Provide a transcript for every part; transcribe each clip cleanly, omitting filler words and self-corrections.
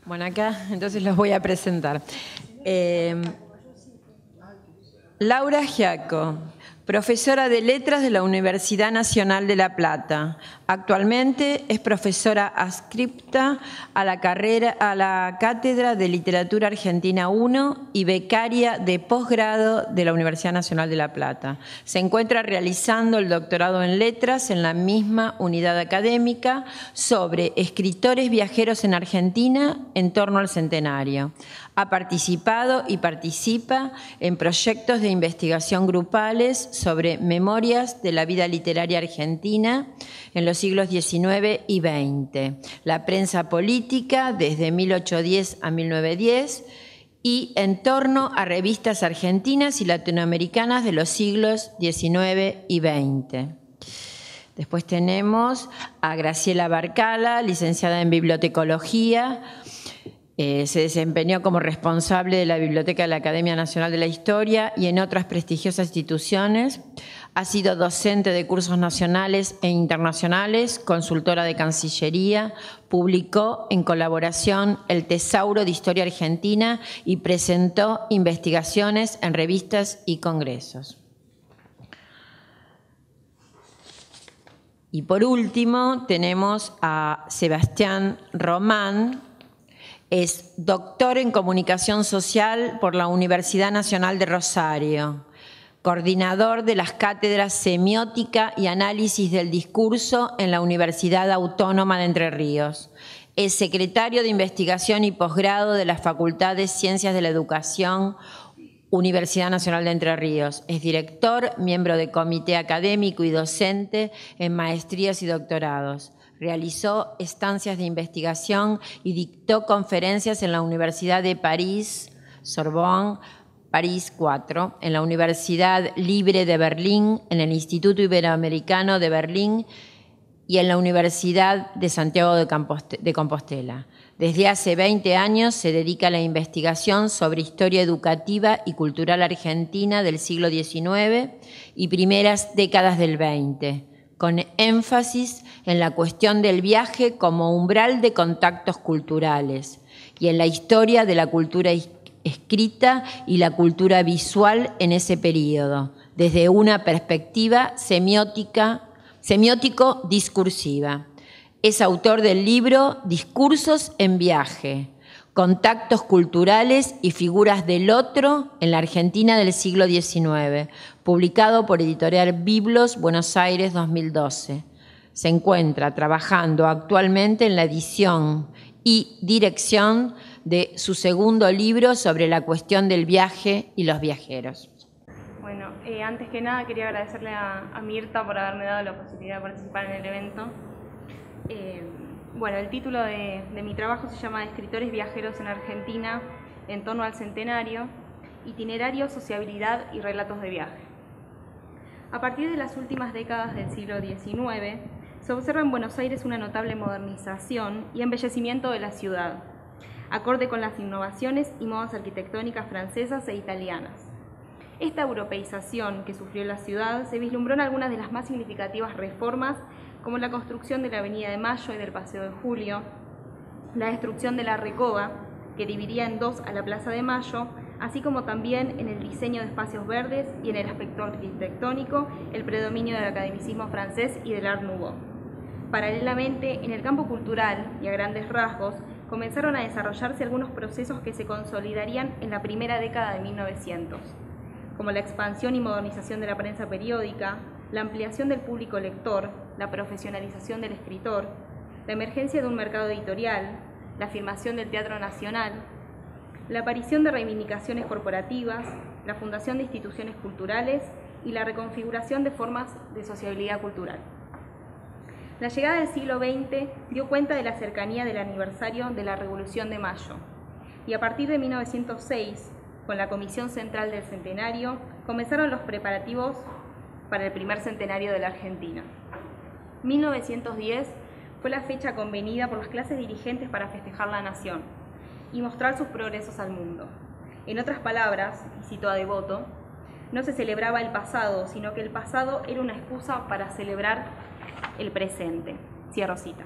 Bueno, acá entonces los voy a presentar. Laura Giaco, profesora de Letras de la Universidad Nacional de La Plata. Actualmente es profesora adscripta a la Cátedra de Literatura Argentina I y becaria de posgrado de la Universidad Nacional de La Plata. Se encuentra realizando el doctorado en Letras en la misma unidad académica sobre escritores viajeros en Argentina en torno al centenario. Ha participado y participa en proyectos de investigación grupales sobre memorias de la vida literaria argentina en los siglos XIX y XX, la prensa política desde 1810 a 1910 y en torno a revistas argentinas y latinoamericanas de los siglos XIX y XX. Después tenemos a Graciela Barcala, licenciada en Bibliotecología. Se desempeñó como responsable de la Biblioteca de la Academia Nacional de la Historia y en otras prestigiosas instituciones. Ha sido docente de cursos nacionales e internacionales, consultora de Cancillería, publicó en colaboración el Tesauro de Historia Argentina y presentó investigaciones en revistas y congresos. Y por último tenemos a Sebastián Román. Es doctor en Comunicación Social por la Universidad Nacional de Rosario, coordinador de las cátedras Semiótica y Análisis del Discurso en la Universidad Autónoma de Entre Ríos. Es secretario de Investigación y Posgrado de la Facultad de Ciencias de la Educación, Universidad Nacional de Entre Ríos. Es director, miembro de comité académico y docente en maestrías y doctorados. Realizó estancias de investigación y dictó conferencias en la Universidad de París, Sorbonne, París 4, en la Universidad Libre de Berlín, en el Instituto Iberoamericano de Berlín y en la Universidad de Santiago de Compostela. Desde hace 20 años se dedica a la investigación sobre historia educativa y cultural argentina del siglo XIX y primeras décadas del XX, con énfasis en la cuestión del viaje como umbral de contactos culturales y en la historia de la cultura escrita y la cultura visual en ese período, desde una perspectiva semiótico-discursiva. Es autor del libro Discursos en viaje, contactos culturales y figuras del otro en la Argentina del siglo XIX, publicado por Editorial Biblos, Buenos Aires, 2012. Se encuentra trabajando actualmente en la edición y dirección de su segundo libro sobre la cuestión del viaje y los viajeros. Bueno, antes que nada quería agradecerle a Mirta por haberme dado la posibilidad de participar en el evento. Bueno, el título de mi trabajo se llama Escritores viajeros en Argentina en torno al centenario, itinerarios, sociabilidad y relatos de viaje. A partir de las últimas décadas del siglo XIX, se observa en Buenos Aires una notable modernización y embellecimiento de la ciudad, acorde con las innovaciones y modas arquitectónicas francesas e italianas. Esta europeización que sufrió la ciudad se vislumbró en algunas de las más significativas reformas, como la construcción de la Avenida de Mayo y del Paseo de Julio, la destrucción de la Recoba, que dividía en dos a la Plaza de Mayo, así como también en el diseño de espacios verdes y en el aspecto arquitectónico, el predominio del academicismo francés y del Art Nouveau. Paralelamente, en el campo cultural y a grandes rasgos, comenzaron a desarrollarse algunos procesos que se consolidarían en la primera década de 1900, como la expansión y modernización de la prensa periódica, la ampliación del público lector, la profesionalización del escritor, la emergencia de un mercado editorial, la afirmación del Teatro Nacional, la aparición de reivindicaciones corporativas, la fundación de instituciones culturales y la reconfiguración de formas de sociabilidad cultural. La llegada del siglo XX dio cuenta de la cercanía del aniversario de la Revolución de Mayo, y a partir de 1906, con la Comisión Central del Centenario, comenzaron los preparativos para el primer centenario de la Argentina. 1910 fue la fecha convenida por las clases dirigentes para festejar la nación y mostrar sus progresos al mundo. En otras palabras, y cito a Devoto, no se celebraba el pasado, sino que el pasado era una excusa para celebrar el presente. Cierro cita.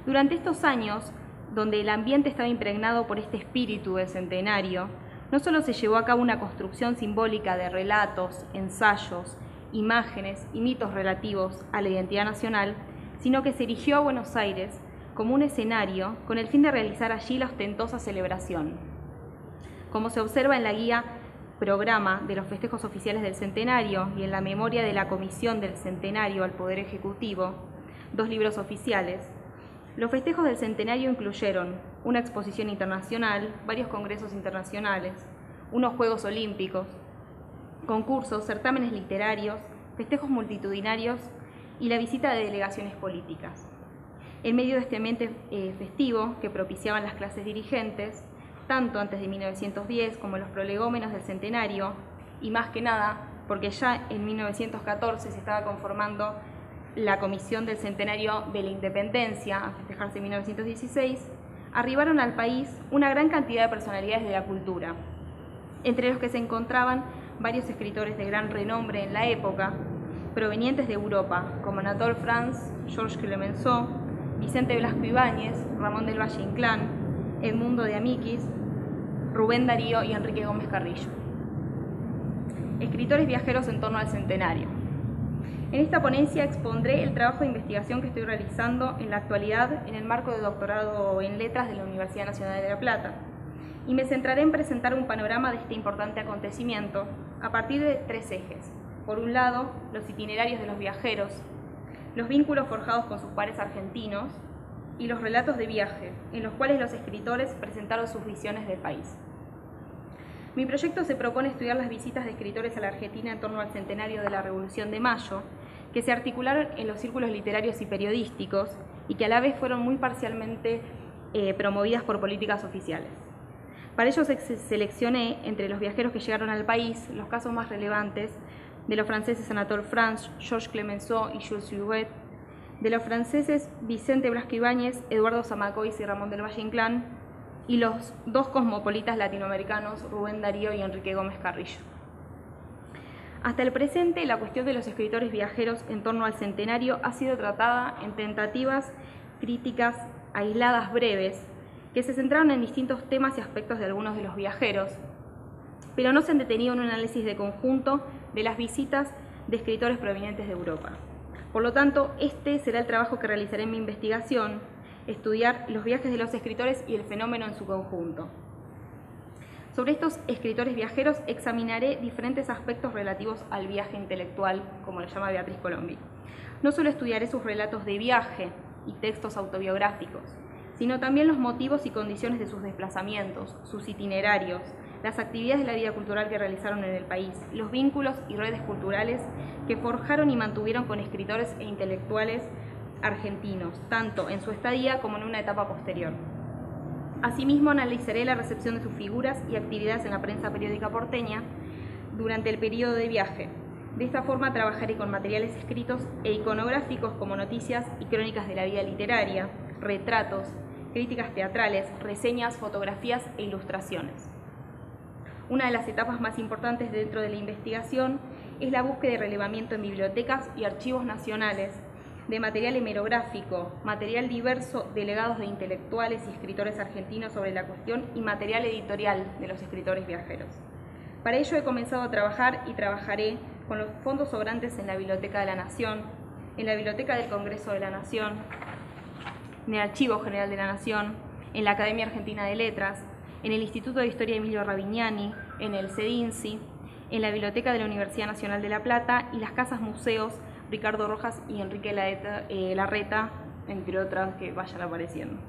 Durante estos años, donde el ambiente estaba impregnado por este espíritu del centenario, no solo se llevó a cabo una construcción simbólica de relatos, ensayos, imágenes y mitos relativos a la identidad nacional, sino que se erigió a Buenos Aires como un escenario con el fin de realizar allí la ostentosa celebración. Como se observa en la guía Programa de los Festejos Oficiales del Centenario y en la memoria de la Comisión del Centenario al Poder Ejecutivo, 2 libros oficiales, los festejos del centenario incluyeron una exposición internacional, varios congresos internacionales, unos Juegos Olímpicos, concursos, certámenes literarios, festejos multitudinarios y la visita de delegaciones políticas. En medio de este ambiente festivo que propiciaban las clases dirigentes, tanto antes de 1910 como los prolegómenos del centenario, y más que nada porque ya en 1914 se estaba conformando la Comisión del Centenario de la Independencia, a festejarse en 1916, arribaron al país una gran cantidad de personalidades de la cultura, entre los que se encontraban varios escritores de gran renombre en la época, provenientes de Europa, como Anatole France, Georges Clemenceau, Vicente Blasco Ibáñez, Ramón del Valle Inclán, Edmundo de Amiquis, Rubén Darío y Enrique Gómez Carrillo. Escritores viajeros en torno al centenario. En esta ponencia expondré el trabajo de investigación que estoy realizando en la actualidad en el marco del doctorado en Letras de la Universidad Nacional de La Plata, y me centraré en presentar un panorama de este importante acontecimiento a partir de 3 ejes. Por un lado, los itinerarios de los viajeros, los vínculos forjados con sus pares argentinos y los relatos de viaje, en los cuales los escritores presentaron sus visiones del país. Mi proyecto se propone estudiar las visitas de escritores a la Argentina en torno al centenario de la Revolución de Mayo, que se articularon en los círculos literarios y periodísticos y que a la vez fueron muy parcialmente promovidas por políticas oficiales. Para ello seleccioné entre los viajeros que llegaron al país los casos más relevantes de los franceses Anatole France, Georges Clemenceau y Jules Huguet, de los franceses Vicente Blasco Ibáñez, Eduardo Zamacois y Ramón del Valle Inclán, y los 2 cosmopolitas latinoamericanos Rubén Darío y Enrique Gómez Carrillo. Hasta el presente, la cuestión de los escritores viajeros en torno al centenario ha sido tratada en tentativas críticas aisladas breves que se centraron en distintos temas y aspectos de algunos de los viajeros, pero no se han detenido en un análisis de conjunto de las visitas de escritores provenientes de Europa. Por lo tanto, este será el trabajo que realizaré en mi investigación: estudiar los viajes de los escritores y el fenómeno en su conjunto. Sobre estos escritores viajeros examinaré diferentes aspectos relativos al viaje intelectual, como lo llama Beatriz Colombi. No solo estudiaré sus relatos de viaje y textos autobiográficos, sino también los motivos y condiciones de sus desplazamientos, sus itinerarios, las actividades de la vida cultural que realizaron en el país, los vínculos y redes culturales que forjaron y mantuvieron con escritores e intelectuales argentinos, tanto en su estadía como en una etapa posterior. Asimismo, analizaré la recepción de sus figuras y actividades en la prensa periódica porteña durante el periodo de viaje. De esta forma trabajaré con materiales escritos e iconográficos como noticias y crónicas de la vida literaria, retratos, críticas teatrales, reseñas, fotografías e ilustraciones. Una de las etapas más importantes dentro de la investigación es la búsqueda y relevamiento en bibliotecas y archivos nacionales de material hemerográfico, material diverso de legados de intelectuales y escritores argentinos sobre la cuestión y material editorial de los escritores viajeros. Para ello he comenzado a trabajar y trabajaré con los fondos sobrantes en la Biblioteca de la Nación, en la Biblioteca del Congreso de la Nación, en el Archivo General de la Nación, en la Academia Argentina de Letras, en el Instituto de Historia Emilio Ravignani, en el CEDINCI, en la Biblioteca de la Universidad Nacional de La Plata y las casas museos Ricardo Rojas y Enrique Larreta, entre otras que vayan apareciendo.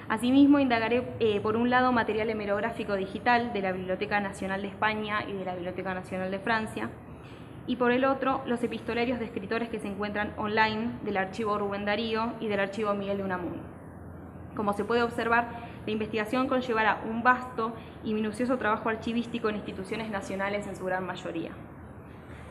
Asimismo, indagaré, por un lado, material hemerográfico digital de la Biblioteca Nacional de España y de la Biblioteca Nacional de Francia, y por el otro, los epistolarios de escritores que se encuentran online del archivo Rubén Darío y del archivo Miguel de Unamuno. Como se puede observar, la investigación conllevará un vasto y minucioso trabajo archivístico en instituciones nacionales en su gran mayoría.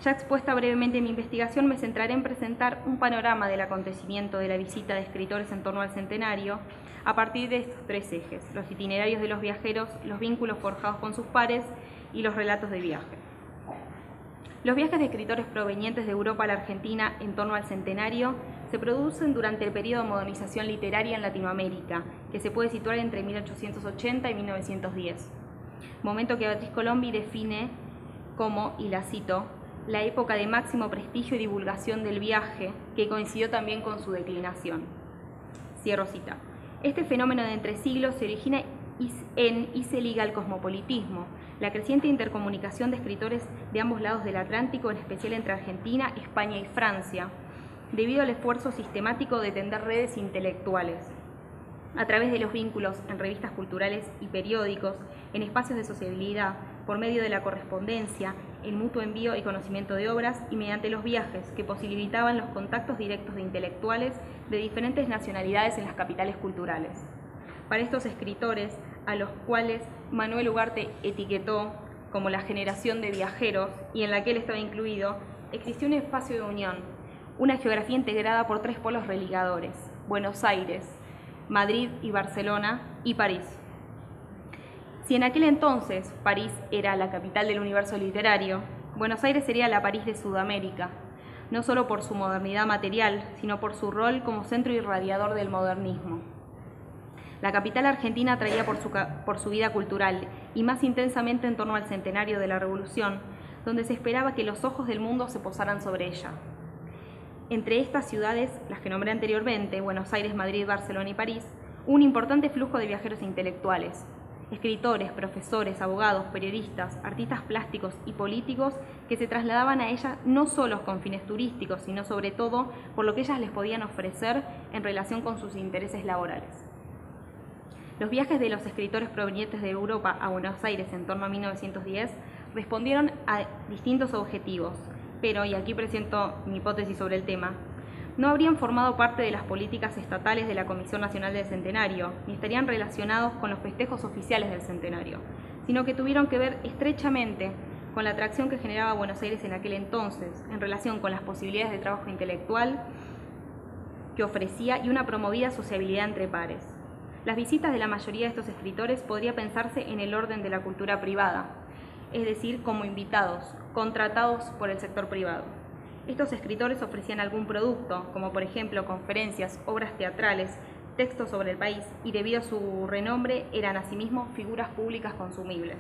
Ya expuesta brevemente mi investigación, me centraré en presentar un panorama del acontecimiento de la visita de escritores en torno al centenario a partir de estos 3 ejes: los itinerarios de los viajeros, los vínculos forjados con sus pares y los relatos de viaje. Los viajes de escritores provenientes de Europa a la Argentina en torno al centenario se producen durante el periodo de modernización literaria en Latinoamérica, que se puede situar entre 1880 y 1910, momento que Beatriz Colombi define como, y la cito, la época de máximo prestigio y divulgación del viaje, que coincidió también con su declinación. Cierro cita. Este fenómeno de entre siglos se origina y se liga al cosmopolitismo, la creciente intercomunicación de escritores de ambos lados del Atlántico, en especial entre Argentina, España y Francia, debido al esfuerzo sistemático de tender redes intelectuales. A través de los vínculos en revistas culturales y periódicos, en espacios de sociabilidad, por medio de la correspondencia, el mutuo envío y conocimiento de obras y mediante los viajes que posibilitaban los contactos directos de intelectuales de diferentes nacionalidades en las capitales culturales. Para estos escritores, a los cuales Manuel Ugarte etiquetó como la generación de viajeros y en la que él estaba incluido, existió un espacio de unión, una geografía integrada por tres polos religadores: Buenos Aires, Madrid y Barcelona y París. Si en aquel entonces París era la capital del universo literario, Buenos Aires sería la París de Sudamérica, no solo por su modernidad material, sino por su rol como centro irradiador del modernismo. La capital argentina atraía por su vida cultural y más intensamente en torno al centenario de la Revolución, donde se esperaba que los ojos del mundo se posaran sobre ella. Entre estas ciudades, las que nombré anteriormente, Buenos Aires, Madrid, Barcelona y París, un importante flujo de viajeros intelectuales, escritores, profesores, abogados, periodistas, artistas plásticos y políticos que se trasladaban a ella no solo con fines turísticos, sino sobre todo por lo que ellas les podían ofrecer en relación con sus intereses laborales. Los viajes de los escritores provenientes de Europa a Buenos Aires en torno a 1910 respondieron a distintos objetivos, pero, y aquí presento mi hipótesis sobre el tema, no habrían formado parte de las políticas estatales de la Comisión Nacional del Centenario, ni estarían relacionados con los festejos oficiales del centenario, sino que tuvieron que ver estrechamente con la atracción que generaba Buenos Aires en aquel entonces, en relación con las posibilidades de trabajo intelectual que ofrecía y una promovida sociabilidad entre pares. Las visitas de la mayoría de estos escritores podría pensarse en el orden de la cultura privada, es decir, como invitados, contratados por el sector privado. Estos escritores ofrecían algún producto, como por ejemplo conferencias, obras teatrales, textos sobre el país, y debido a su renombre eran asimismo figuras públicas consumibles.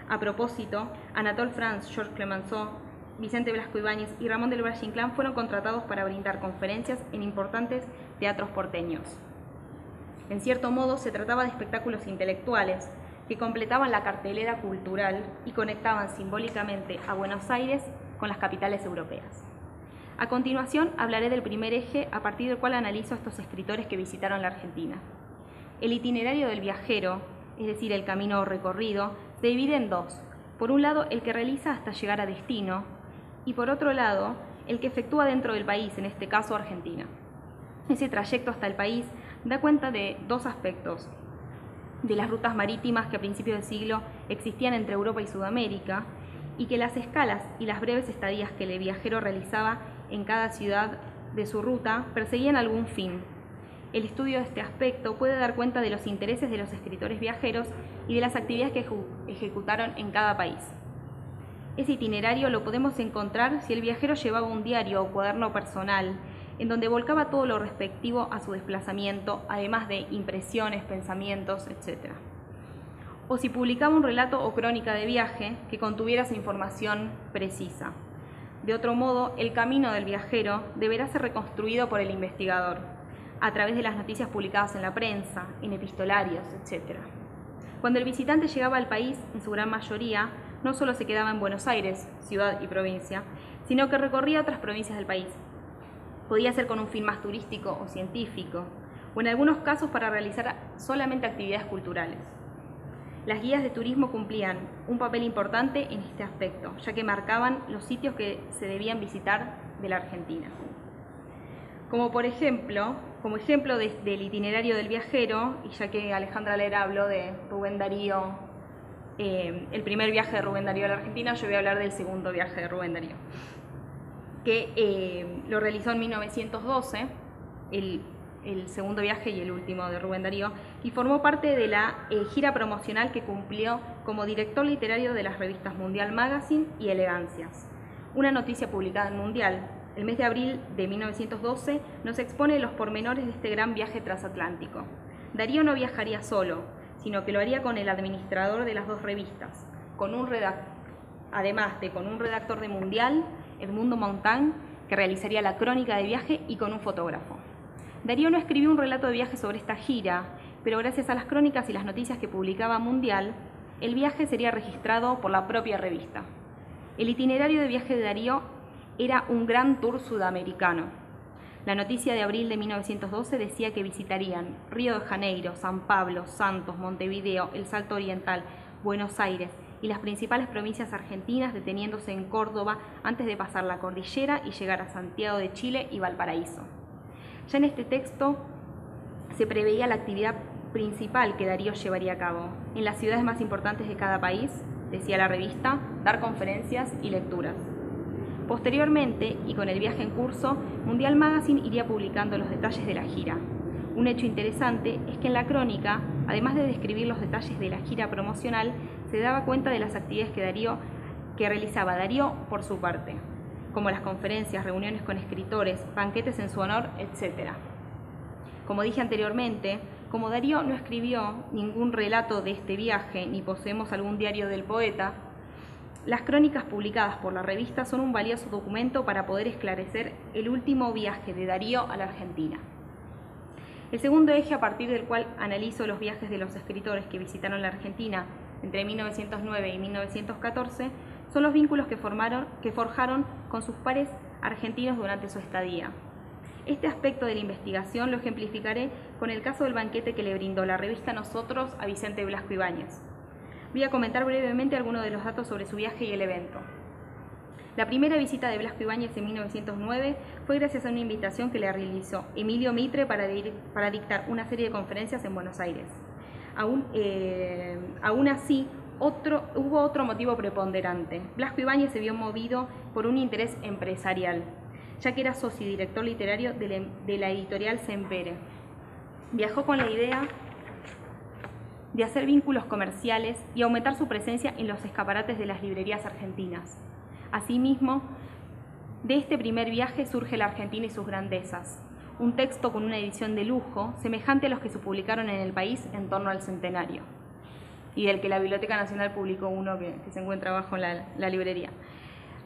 A propósito, Anatole France, Georges Clemenceau, Vicente Blasco Ibáñez y Ramón del Valle Inclán fueron contratados para brindar conferencias en importantes teatros porteños. En cierto modo, se trataba de espectáculos intelectuales que completaban la cartelera cultural y conectaban simbólicamente a Buenos Aires con las capitales europeas. A continuación, hablaré del primer eje a partir del cual analizo a estos escritores que visitaron la Argentina. El itinerario del viajero, es decir, el camino recorrido, se divide en dos. Por un lado, el que realiza hasta llegar a destino, y por otro lado, el que efectúa dentro del país, en este caso Argentina. Ese trayecto hasta el país da cuenta de dos aspectos: de las rutas marítimas que a principios del siglo existían entre Europa y Sudamérica, y que las escalas y las breves estadías que el viajero realizaba en cada ciudad de su ruta perseguían algún fin. El estudio de este aspecto puede dar cuenta de los intereses de los escritores viajeros y de las actividades que ejecutaron en cada país. Ese itinerario lo podemos encontrar si el viajero llevaba un diario o cuaderno personal, en donde volcaba todo lo respectivo a su desplazamiento, además de impresiones, pensamientos, etc. O si publicaba un relato o crónica de viaje que contuviera esa información precisa. De otro modo, el camino del viajero deberá ser reconstruido por el investigador, a través de las noticias publicadas en la prensa, en epistolarios, etc. Cuando el visitante llegaba al país, en su gran mayoría, no solo se quedaba en Buenos Aires, ciudad y provincia, sino que recorría otras provincias del país. Podía ser con un fin más turístico o científico, o en algunos casos para realizar solamente actividades culturales. Las guías de turismo cumplían un papel importante en este aspecto, ya que marcaban los sitios que se debían visitar de la Argentina. Como ejemplo del itinerario del viajero, y ya que Alejandra Lera habló de Rubén Darío, el primer viaje de Rubén Darío a la Argentina, yo voy a hablar del segundo viaje de Rubén Darío, que lo realizó en 1912, el segundo viaje y el último de Rubén Darío, y formó parte de la gira promocional que cumplió como director literario de las revistas Mundial Magazine y Elegancias. una noticia publicada en Mundial. El mes de abril de 1912 nos expone los pormenores de este gran viaje transatlántico. Darío no viajaría solo, sino que lo haría con el administrador de las dos revistas, además de con un redactor de Mundial, Edmundo Montand, que realizaría la crónica de viaje, y con un fotógrafo. Darío no escribió un relato de viaje sobre esta gira, pero gracias a las crónicas y las noticias que publicaba Mundial, el viaje sería registrado por la propia revista. El itinerario de viaje de Darío era un gran tour sudamericano. La noticia de abril de 1912 decía que visitarían Río de Janeiro, San Pablo, Santos, Montevideo, el Salto Oriental, Buenos Aires y las principales provincias argentinas, deteniéndose en Córdoba antes de pasar la cordillera y llegar a Santiago de Chile y Valparaíso. Ya en este texto se preveía la actividad principal que Darío llevaría a cabo. En las ciudades más importantes de cada país, decía la revista, dar conferencias y lecturas. Posteriormente, y con el viaje en curso, Mundial Magazine iría publicando los detalles de la gira. Un hecho interesante es que en la crónica, además de describir los detalles de la gira promocional, se daba cuenta de las actividades que realizaba Darío por su parte, como las conferencias, reuniones con escritores, banquetes en su honor, etc. Como dije anteriormente, como Darío no escribió ningún relato de este viaje, ni poseemos algún diario del poeta, las crónicas publicadas por la revista son un valioso documento para poder esclarecer el último viaje de Darío a la Argentina. El segundo eje a partir del cual analizo los viajes de los escritores que visitaron la Argentina entre 1909 y 1914 son los vínculos que forjaron con sus pares argentinos durante su estadía. Este aspecto de la investigación lo ejemplificaré con el caso del banquete que le brindó la revista Nosotros a Vicente Blasco Ibáñez. Voy a comentar brevemente algunos de los datos sobre su viaje y el evento. La primera visita de Blasco Ibáñez en 1909 fue gracias a una invitación que le realizó Emilio Mitre para dictar una serie de conferencias en Buenos Aires. Aún así, hubo otro motivo preponderante. Blasco Ibáñez se vio movido por un interés empresarial, ya que era socio y director literario de la editorial Sempere. Viajó con la idea de hacer vínculos comerciales y aumentar su presencia en los escaparates de las librerías argentinas. Asimismo, de este primer viaje surge La Argentina y sus grandezas, un texto con una edición de lujo, semejante a los que se publicaron en el país en torno al centenario, y del que la Biblioteca Nacional publicó uno que se encuentra abajo en la librería.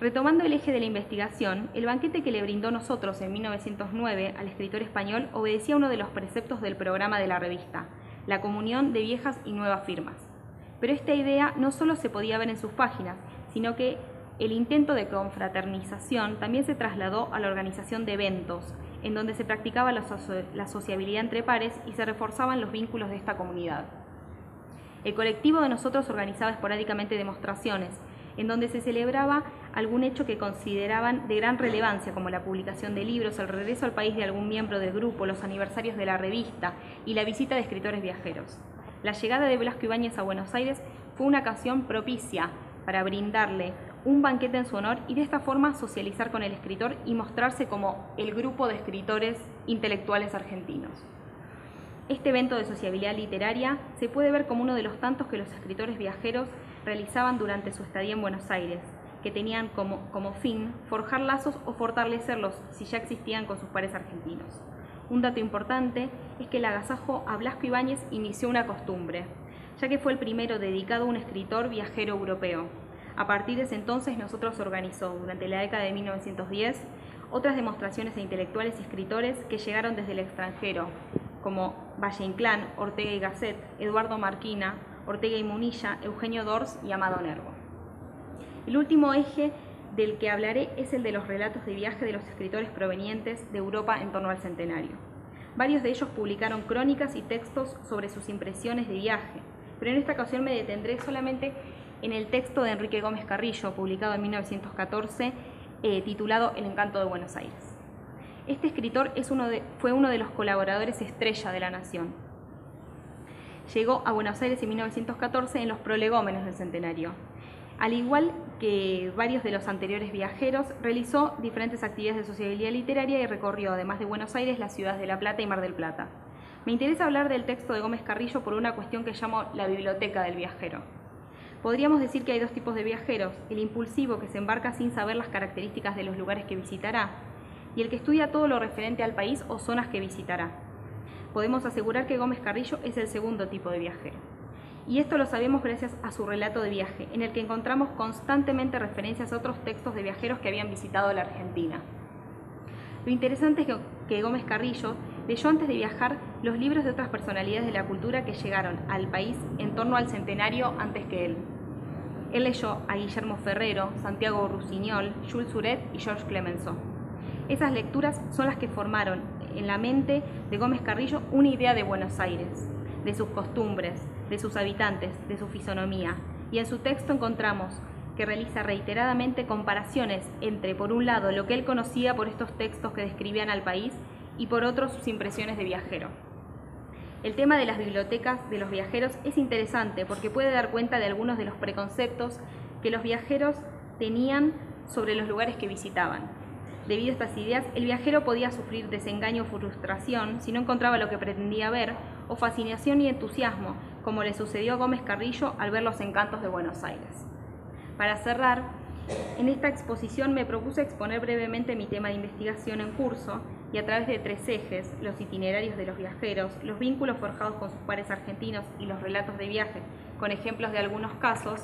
Retomando el eje de la investigación, el banquete que le brindó Nosotros en 1909 al escritor español obedecía uno de los preceptos del programa de la revista, la comunión de viejas y nuevas firmas. Pero esta idea no solo se podía ver en sus páginas, sino que el intento de confraternización también se trasladó a la organización de eventos, en donde se practicaba la sociabilidad entre pares y se reforzaban los vínculos de esta comunidad. El colectivo de Nosotros organizaba esporádicamente demostraciones, en donde se celebraba algún hecho que consideraban de gran relevancia, como la publicación de libros, el regreso al país de algún miembro del grupo, los aniversarios de la revista y la visita de escritores viajeros. La llegada de Blasco Ibáñez a Buenos Aires fue una ocasión propicia para brindarle un banquete en su honor y de esta forma socializar con el escritor y mostrarse como el grupo de escritores intelectuales argentinos. Este evento de sociabilidad literaria se puede ver como uno de los tantos que los escritores viajeros realizaban durante su estadía en Buenos Aires, que tenían como fin forjar lazos o fortalecerlos si ya existían con sus pares argentinos. Un dato importante es que el agasajo a Blasco Ibáñez inició una costumbre, ya que fue el primero dedicado a un escritor viajero europeo. A partir de ese entonces, Nosotros organizó, durante la década de 1910, otras demostraciones de intelectuales y escritores que llegaron desde el extranjero, como Valle Inclán, Ortega y Gasset, Eduardo Marquina, Ortega y Munilla, Eugenio Dors y Amado Nervo. El último eje del que hablaré es el de los relatos de viaje de los escritores provenientes de Europa en torno al centenario. Varios de ellos publicaron crónicas y textos sobre sus impresiones de viaje, pero en esta ocasión me detendré solamente en el texto de Enrique Gómez Carrillo, publicado en 1914, titulado El encanto de Buenos Aires. Este escritor fue uno de los colaboradores estrella de La Nación. Llegó a Buenos Aires en 1914 en los prolegómenos del centenario. Al igual que varios de los anteriores viajeros, realizó diferentes actividades de sociabilidad literaria y recorrió, además de Buenos Aires, las ciudades de La Plata y Mar del Plata. Me interesa hablar del texto de Gómez Carrillo por una cuestión que llamo la biblioteca del viajero. Podríamos decir que hay dos tipos de viajeros, el impulsivo que se embarca sin saber las características de los lugares que visitará, y el que estudia todo lo referente al país o zonas que visitará. Podemos asegurar que Gómez Carrillo es el segundo tipo de viajero. Y esto lo sabemos gracias a su relato de viaje, en el que encontramos constantemente referencias a otros textos de viajeros que habían visitado la Argentina. Lo interesante es que Gómez Carrillo leyó antes de viajar los libros de otras personalidades de la cultura que llegaron al país en torno al centenario antes que él. Él leyó a Guillermo Ferrero, Santiago Rusiñol, Jules Suret y Georges Clemenceau. Esas lecturas son las que formaron en la mente de Gómez Carrillo una idea de Buenos Aires, de sus costumbres, de sus habitantes, de su fisonomía. Y en su texto encontramos que realiza reiteradamente comparaciones entre, por un lado, lo que él conocía por estos textos que describían al país y por otro, sus impresiones de viajero. El tema de las bibliotecas de los viajeros es interesante porque puede dar cuenta de algunos de los preconceptos que los viajeros tenían sobre los lugares que visitaban. Debido a estas ideas, el viajero podía sufrir desengaño o frustración si no encontraba lo que pretendía ver, o fascinación y entusiasmo, como le sucedió a Gómez Carrillo al ver los encantos de Buenos Aires. Para cerrar, en esta exposición me propuse exponer brevemente mi tema de investigación en curso y a través de 3 ejes, los itinerarios de los viajeros, los vínculos forjados con sus pares argentinos y los relatos de viaje, con ejemplos de algunos casos,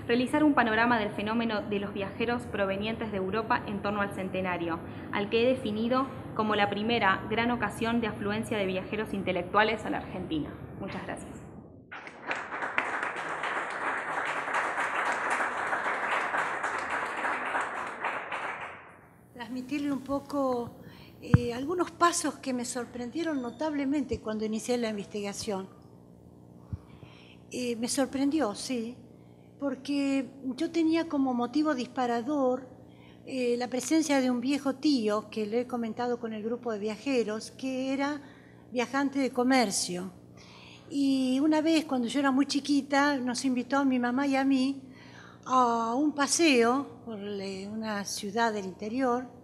realizar un panorama del fenómeno de los viajeros provenientes de Europa en torno al centenario, al que he definido como la primera gran ocasión de afluencia de viajeros intelectuales a la Argentina. Muchas gracias. Transmitirle un poco algunos pasos que me sorprendieron notablemente cuando inicié la investigación. Me sorprendió, sí, porque yo tenía como motivo disparador la presencia de un viejo tío que le he comentado con el grupo de viajeros, que era viajante de comercio. Y una vez, cuando yo era muy chiquita, nos invitó a mi mamá y a mí a un paseo por una ciudad del interior,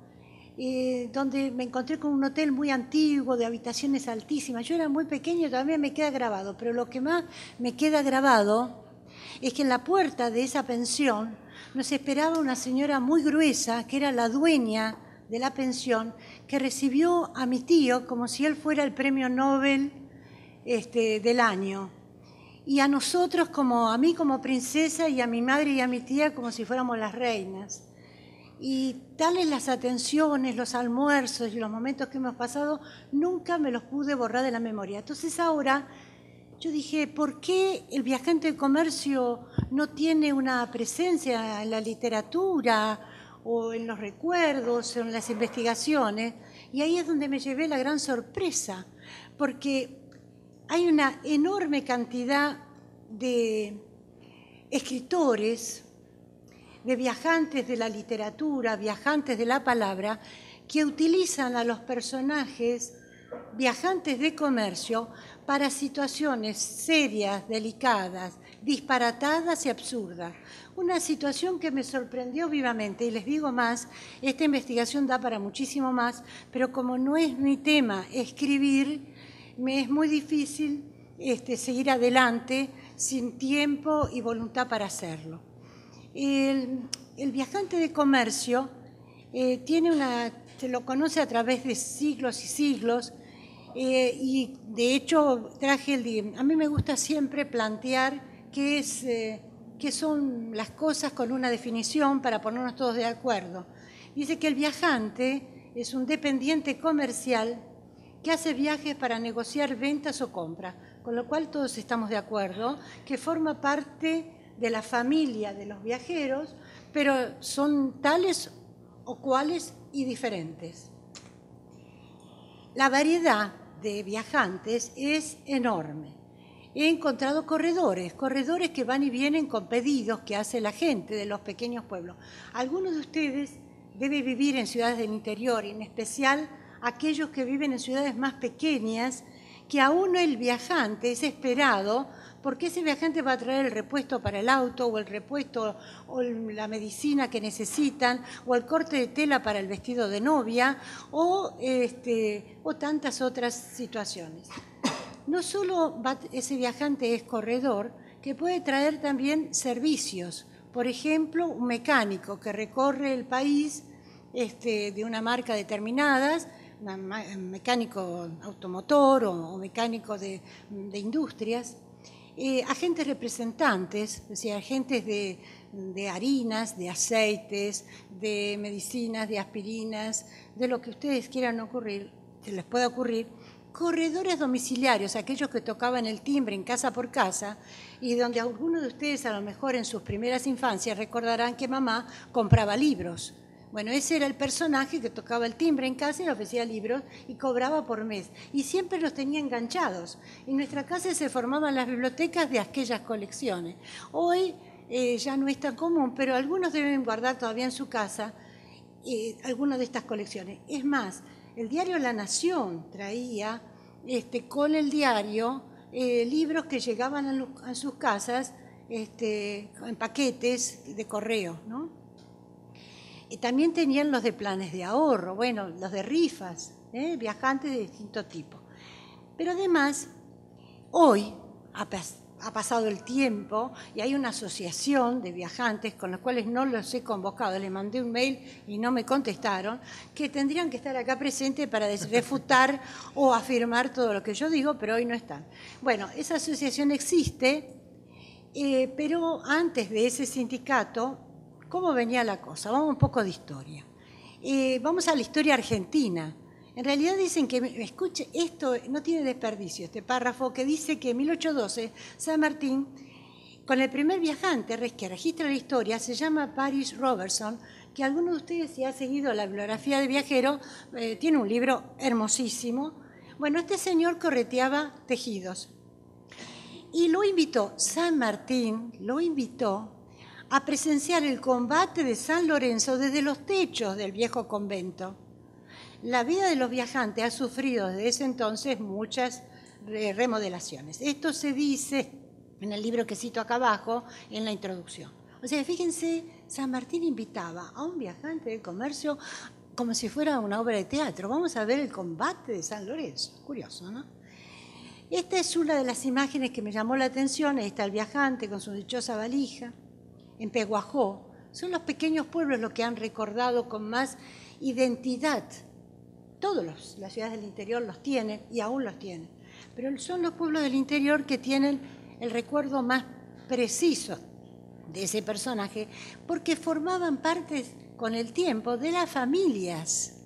donde me encontré con un hotel muy antiguo, de habitaciones altísimas. Yo era muy pequeña y todavía me queda grabado, pero lo que más me queda grabado es que en la puerta de esa pensión nos esperaba una señora muy gruesa, que era la dueña de la pensión, que recibió a mi tío como si él fuera el premio Nobel del año. Y a nosotros, a mí como princesa, y a mi madre y a mi tía como si fuéramos las reinas. Y tales las atenciones, los almuerzos y los momentos que hemos pasado, nunca me los pude borrar de la memoria. Entonces ahora yo dije, ¿por qué el viajante de comercio no tiene una presencia en la literatura o en los recuerdos o en las investigaciones? Y ahí es donde me llevé la gran sorpresa, porque hay una enorme cantidad de escritores, de viajantes de la literatura, viajantes de la palabra, que utilizan a los personajes viajantes de comercio para situaciones serias, delicadas, disparatadas y absurdas. Una situación que me sorprendió vivamente, y les digo más, esta investigación da para muchísimo más, pero como no es mi tema escribir, me es muy difícil seguir adelante sin tiempo y voluntad para hacerlo. El viajante de comercio se lo conoce a través de siglos y siglos, y de hecho a mí me gusta siempre plantear qué son las cosas con una definición para ponernos todos de acuerdo. Dice que el viajante es un dependiente comercial que hace viajes para negociar ventas o compras, con lo cual todos estamos de acuerdo, que forma parte de la familia de los viajeros, pero son tales o cuales y diferentes. La variedad de viajantes es enorme. He encontrado corredores que van y vienen con pedidos que hace la gente de los pequeños pueblos. Algunos de ustedes deben vivir en ciudades del interior, y en especial aquellos que viven en ciudades más pequeñas, que aún el viajante es esperado porque ese viajante va a traer el repuesto para el auto, o el repuesto o la medicina que necesitan, o el corte de tela para el vestido de novia, o tantas otras situaciones. No solo ese viajante es corredor, que puede traer también servicios. Por ejemplo, un mecánico que recorre el país de una marca determinada, un mecánico automotor o mecánico de industrias, agentes representantes, es decir, agentes de harinas, de aceites, de medicinas, de aspirinas, de lo que ustedes quieran ocurrir, se les pueda ocurrir, corredores domiciliarios, aquellos que tocaban el timbre en casa por casa y donde algunos de ustedes a lo mejor en sus primeras infancias recordarán que mamá compraba libros. Bueno, ese era el personaje que tocaba el timbre en casa y le ofrecía libros y cobraba por mes. Y siempre los tenía enganchados. En nuestra casa se formaban las bibliotecas de aquellas colecciones. Hoy ya no es tan común, pero algunos deben guardar todavía en su casa algunas de estas colecciones. Es más, el diario La Nación traía con el diario libros que llegaban a sus casas en paquetes de correo, ¿no? Y también tenían los de planes de ahorro, bueno, los de rifas, viajantes de distinto tipo. Pero además, hoy ha pasado el tiempo y hay una asociación de viajantes con los cuales no los he convocado, les mandé un mail y no me contestaron, que tendrían que estar acá presentes para refutar o afirmar todo lo que yo digo, pero hoy no están. Bueno, esa asociación existe, pero antes de ese sindicato, ¿cómo venía la cosa? Vamos un poco de historia. Vamos a la historia argentina. En realidad dicen que, escuche, esto no tiene desperdicio, este párrafo que dice que en 1812 San Martín, con el primer viajante que registra la historia, se llama Paris Robertson, que alguno de ustedes, si ha seguido la bibliografía de viajero, tiene un libro hermosísimo. Bueno, este señor correteaba tejidos y lo invitó, San Martín lo invitó a presenciar el combate de San Lorenzo desde los techos del viejo convento. La vida de los viajantes ha sufrido desde ese entonces muchas remodelaciones. Esto se dice en el libro que cito acá abajo, en la introducción. O sea, fíjense, San Martín invitaba a un viajante del comercio como si fuera una obra de teatro. Vamos a ver el combate de San Lorenzo. Curioso, ¿no? Esta es una de las imágenes que me llamó la atención. Ahí está el viajante con su dichosa valija. En Peguajó, son los pequeños pueblos los que han recordado con más identidad. Todas las ciudades del interior los tienen y aún los tienen, pero son los pueblos del interior que tienen el recuerdo más preciso de ese personaje porque formaban parte con el tiempo de las familias,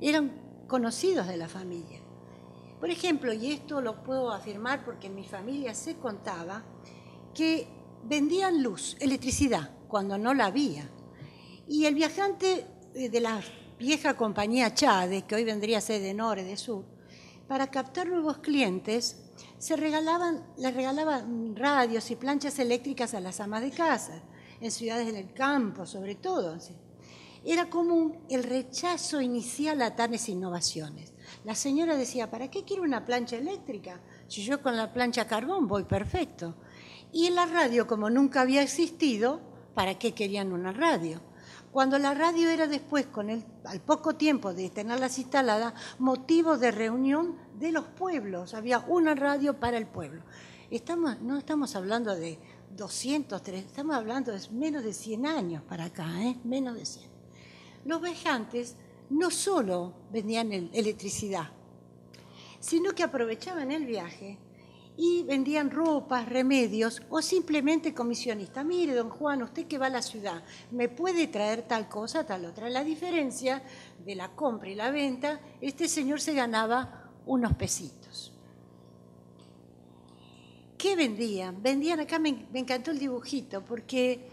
eran conocidos de la familia. Por ejemplo, y esto lo puedo afirmar porque en mi familia se contaba, que vendían luz, electricidad, cuando no la había. Y el viajante de la vieja compañía Chade, que hoy vendría a ser de Nor, de Sur, para captar nuevos clientes, les regalaban radios y planchas eléctricas a las amas de casa, en ciudades del campo sobre todo. Era común el rechazo inicial a tales innovaciones. La señora decía, ¿para qué quiero una plancha eléctrica? Si yo con la plancha a carbón voy perfecto. Y en la radio, como nunca había existido, ¿para qué querían una radio? Cuando la radio era después, al poco tiempo de tenerlas instaladas, motivo de reunión de los pueblos. Había una radio para el pueblo. No estamos hablando de 200, 300, estamos hablando de menos de 100 años para acá, menos de 100. Los viajantes no solo vendían electricidad, sino que aprovechaban el viaje y vendían ropas, remedios o simplemente comisionistas. Mire, don Juan, usted que va a la ciudad, ¿me puede traer tal cosa, tal otra? La diferencia de la compra y la venta, este señor se ganaba unos pesitos. ¿Qué vendían? Vendían, acá me encantó el dibujito, porque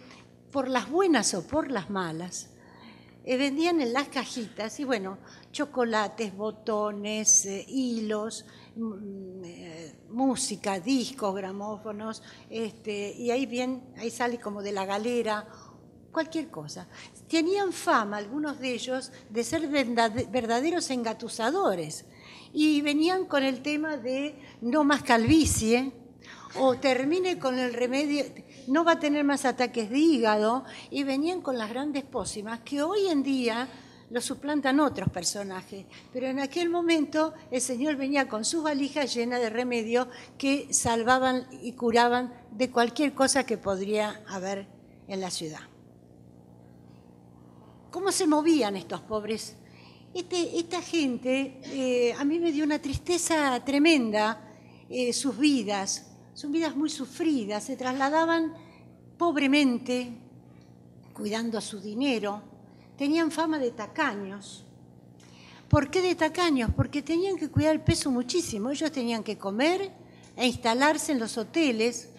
por las buenas o por las malas, vendían en las cajitas, y bueno, chocolates, botones, hilos, música, discos, gramófonos, y ahí sale como de la galera, cualquier cosa. Tenían fama, algunos de ellos, de ser verdaderos engatusadores, y venían con el tema de no más calvicie, o termine con el remedio, no va a tener más ataques de hígado, y venían con las grandes pócimas que hoy en día lo suplantan otros personajes. Pero en aquel momento el Señor venía con sus valijas llenas de remedios que salvaban y curaban de cualquier cosa que podría haber en la ciudad. ¿Cómo se movían estos pobres? Esta gente, a mí me dio una tristeza tremenda, sus vidas muy sufridas, se trasladaban pobremente, cuidando su dinero, tenían fama de tacaños. ¿Por qué de tacaños? Porque tenían que cuidar el peso muchísimo, ellos tenían que comer e instalarse en los hoteles,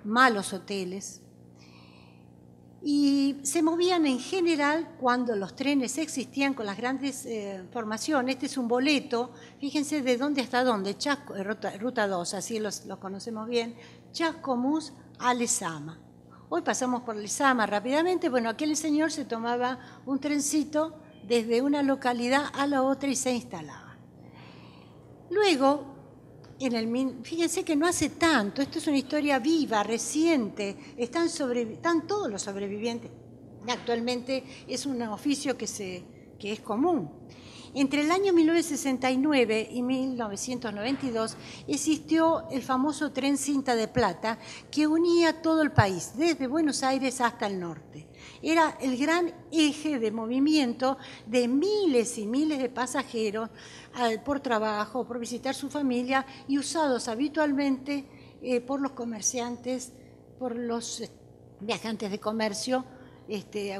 malos hoteles, y se movían en general cuando los trenes existían con las grandes formaciones. Este es un boleto, fíjense de dónde hasta dónde, ruta 2, así los conocemos bien, Chascomús a Lezama. Hoy pasamos por Lezama rápidamente. Bueno, aquel señor se tomaba un trencito desde una localidad a la otra y se instalaba. Luego, fíjense que no hace tanto, esto es una historia viva, reciente, están todos los sobrevivientes. Actualmente es un oficio que es común. Entre el año 1969 y 1992 existió el famoso tren Cinta de Plata que unía todo el país, desde Buenos Aires hasta el norte. Era el gran eje de movimiento de miles y miles de pasajeros por trabajo, por visitar su familia y usados habitualmente por los comerciantes, por los viajantes de comercio.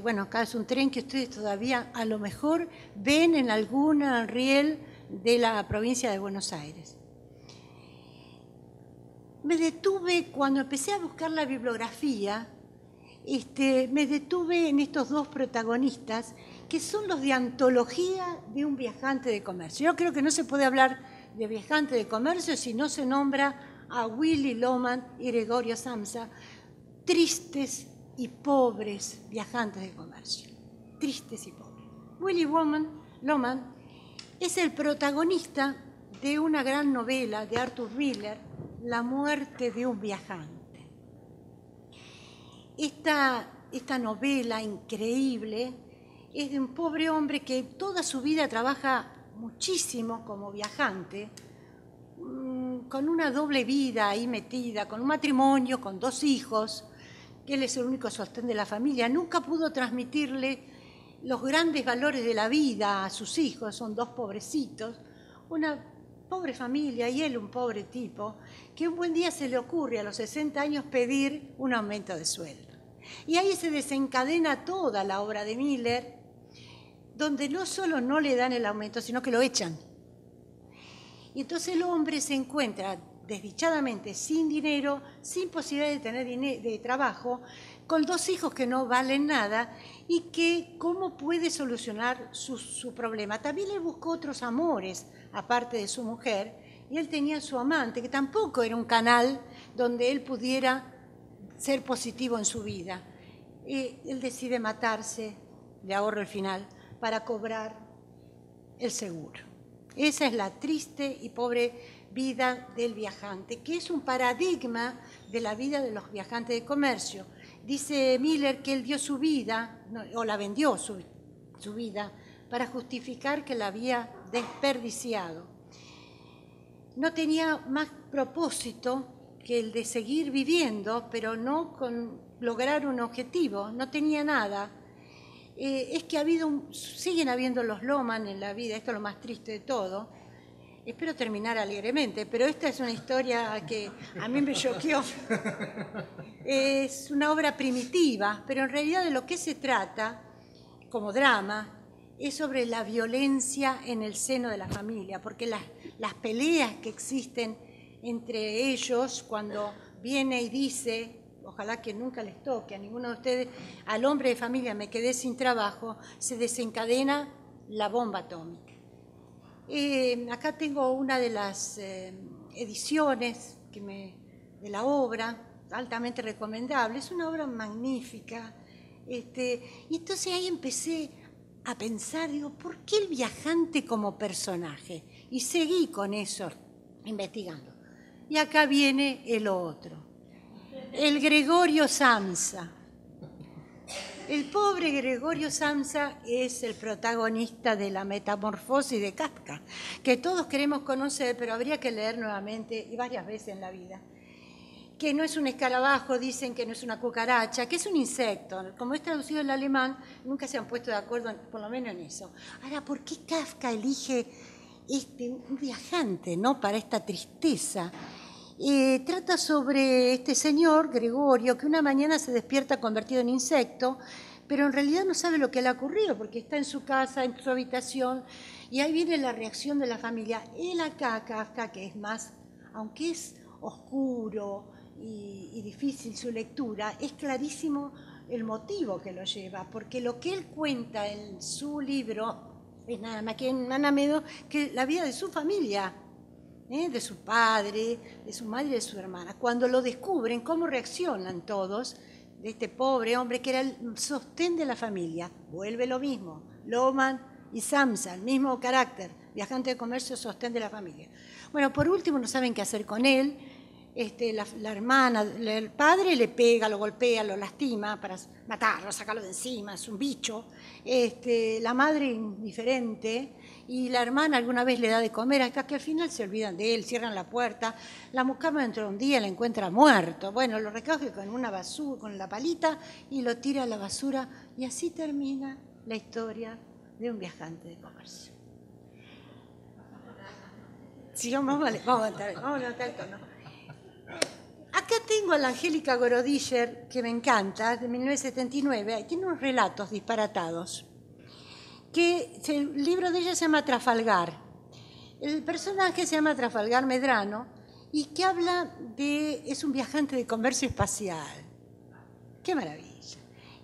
Bueno, acá es un tren que ustedes todavía a lo mejor ven en algún riel de la provincia de Buenos Aires. Me detuve, cuando empecé a buscar la bibliografía, me detuve en estos dos protagonistas, que son los de antología de un viajante de comercio. Yo creo que no se puede hablar de viajante de comercio si no se nombra a Willy Loman y Gregorio Samsa, tristes y pobres viajantes de comercio. Tristes y pobres. Willy Loman es el protagonista de una gran novela de Arthur Miller, La muerte de un viajante. Esta novela increíble es de un pobre hombre que toda su vida trabaja muchísimo como viajante, con una doble vida ahí metida, con un matrimonio, con 2 hijos, que él es el único sostén de la familia. Nunca pudo transmitirle los grandes valores de la vida a sus hijos, son 2 pobrecitos, una pobre familia y él un pobre tipo, que un buen día se le ocurre a los 60 años pedir un aumento de sueldo. Y ahí se desencadena toda la obra de Miller, donde no solo no le dan el aumento, sino que lo echan. Y entonces el hombre se encuentra desdichadamente sin dinero, sin posibilidad de tener de trabajo, con 2 hijos que no valen nada y que cómo puede solucionar su problema. También le buscó otros amores, aparte de su mujer, y él tenía su amante, que tampoco era un canal donde él pudiera ser positivo en su vida. Él decide matarse, le ahorro el final, para cobrar el seguro. Esa es la triste y pobre vida del viajante, que es un paradigma de la vida de los viajantes de comercio. Dice Miller que él dio su vida, o la vendió su vida, para justificar que la había desperdiciado. No tenía más propósito que el de seguir viviendo, pero no con lograr un objetivo, no tenía nada. Es que siguen habiendo los Loman en la vida, esto es lo más triste de todo. Espero terminar alegremente, pero esta es una historia que a mí me choqueó. Es una obra primitiva, pero en realidad de lo que se trata, como drama, es sobre la violencia en el seno de la familia, porque las peleas que existen entre ellos, cuando viene y dice, ojalá que nunca les toque a ninguno de ustedes, al hombre de familia me quedé sin trabajo, se desencadena la bomba atómica. Acá tengo una de las ediciones de la obra, altamente recomendable, es una obra magnífica. Y entonces ahí empecé a pensar, digo, ¿por qué el viajante como personaje? Y seguí con eso, investigando. Y acá viene el otro, el Gregorio Samsa. El pobre Gregorio Samsa es el protagonista de la Metamorfosis de Kafka, que todos queremos conocer, pero habría que leer nuevamente y varias veces en la vida. Que no es un escarabajo, dicen que no es una cucaracha, que es un insecto. Como es traducido al alemán, nunca se han puesto de acuerdo, por lo menos en eso. Ahora, ¿por qué Kafka elige un viajante, ¿no?, para esta tristeza? Trata sobre este señor, Gregorio, que una mañana se despierta convertido en insecto, pero en realidad no sabe lo que le ha ocurrido, porque está en su casa, en su habitación, y ahí viene la reacción de la familia. Él acá, Kafka, que es más, aunque es oscuro y difícil su lectura, es clarísimo el motivo que lo lleva, porque lo que él cuenta en su libro es nada más que la vida de su familia, de su padre, de su madre y de su hermana. Cuando lo descubren, cómo reaccionan todos, de este pobre hombre que era el sostén de la familia. Vuelve lo mismo, Lohmann y Samsa, el mismo carácter, viajante de comercio, sostén de la familia. Bueno, por último no saben qué hacer con él. La hermana, el padre le pega, lo golpea, lo lastima para matarlo, sacarlo de encima, es un bicho. La madre indiferente y la hermana alguna vez le da de comer hasta que al final se olvidan de él, cierran la puerta. La mucama dentro de un día la encuentra muerto. Bueno, lo recoge con una basura, con la palita y lo tira a la basura y así termina la historia de un viajante de comercio. Sí, vamos a notar el tono. Acá tengo a la Angélica Gorodischer, que me encanta, de 1979. Tiene unos relatos disparatados. El libro de ella se llama Trafalgar. El personaje se llama Trafalgar Medrano y que habla es un viajante de comercio espacial. ¡Qué maravilla!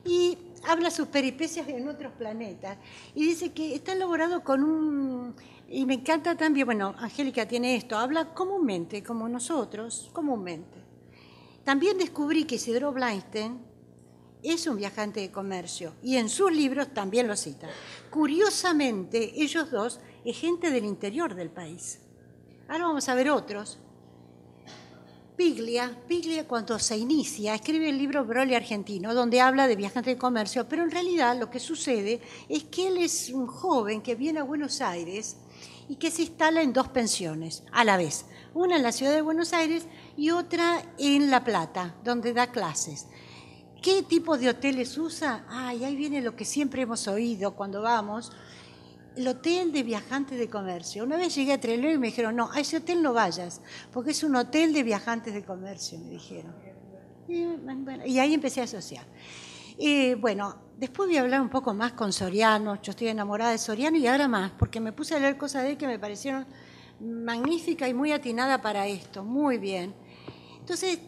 Y habla sus peripecias en otros planetas. Y dice que está elaborado con y me encanta también, bueno, Angélica tiene esto, habla comúnmente, como nosotros, comúnmente. También descubrí que Isidro Bleinstein es un viajante de comercio y en sus libros también lo cita. Curiosamente, ellos dos es gente del interior del país. Ahora vamos a ver otros. Piglia, cuando se inicia, escribe el libro Broly Argentino, donde habla de viajante de comercio, pero en realidad lo que sucede es que él es un joven que viene a Buenos Aires y que se instala en dos pensiones a la vez, una en la ciudad de Buenos Aires y otra en La Plata, donde da clases. ¿Qué tipo de hoteles usa? Ahí viene lo que siempre hemos oído cuando vamos, el hotel de viajantes de comercio. Una vez llegué a Trelew y me dijeron, no, a ese hotel no vayas, porque es un hotel de viajantes de comercio, me dijeron. Y ahí empecé a asociar. Después voy a hablar un poco más con Soriano. Yo estoy enamorada de Soriano y ahora más, porque me puse a leer cosas de él que me parecieron magníficas y muy atinada para esto. Muy bien. Entonces,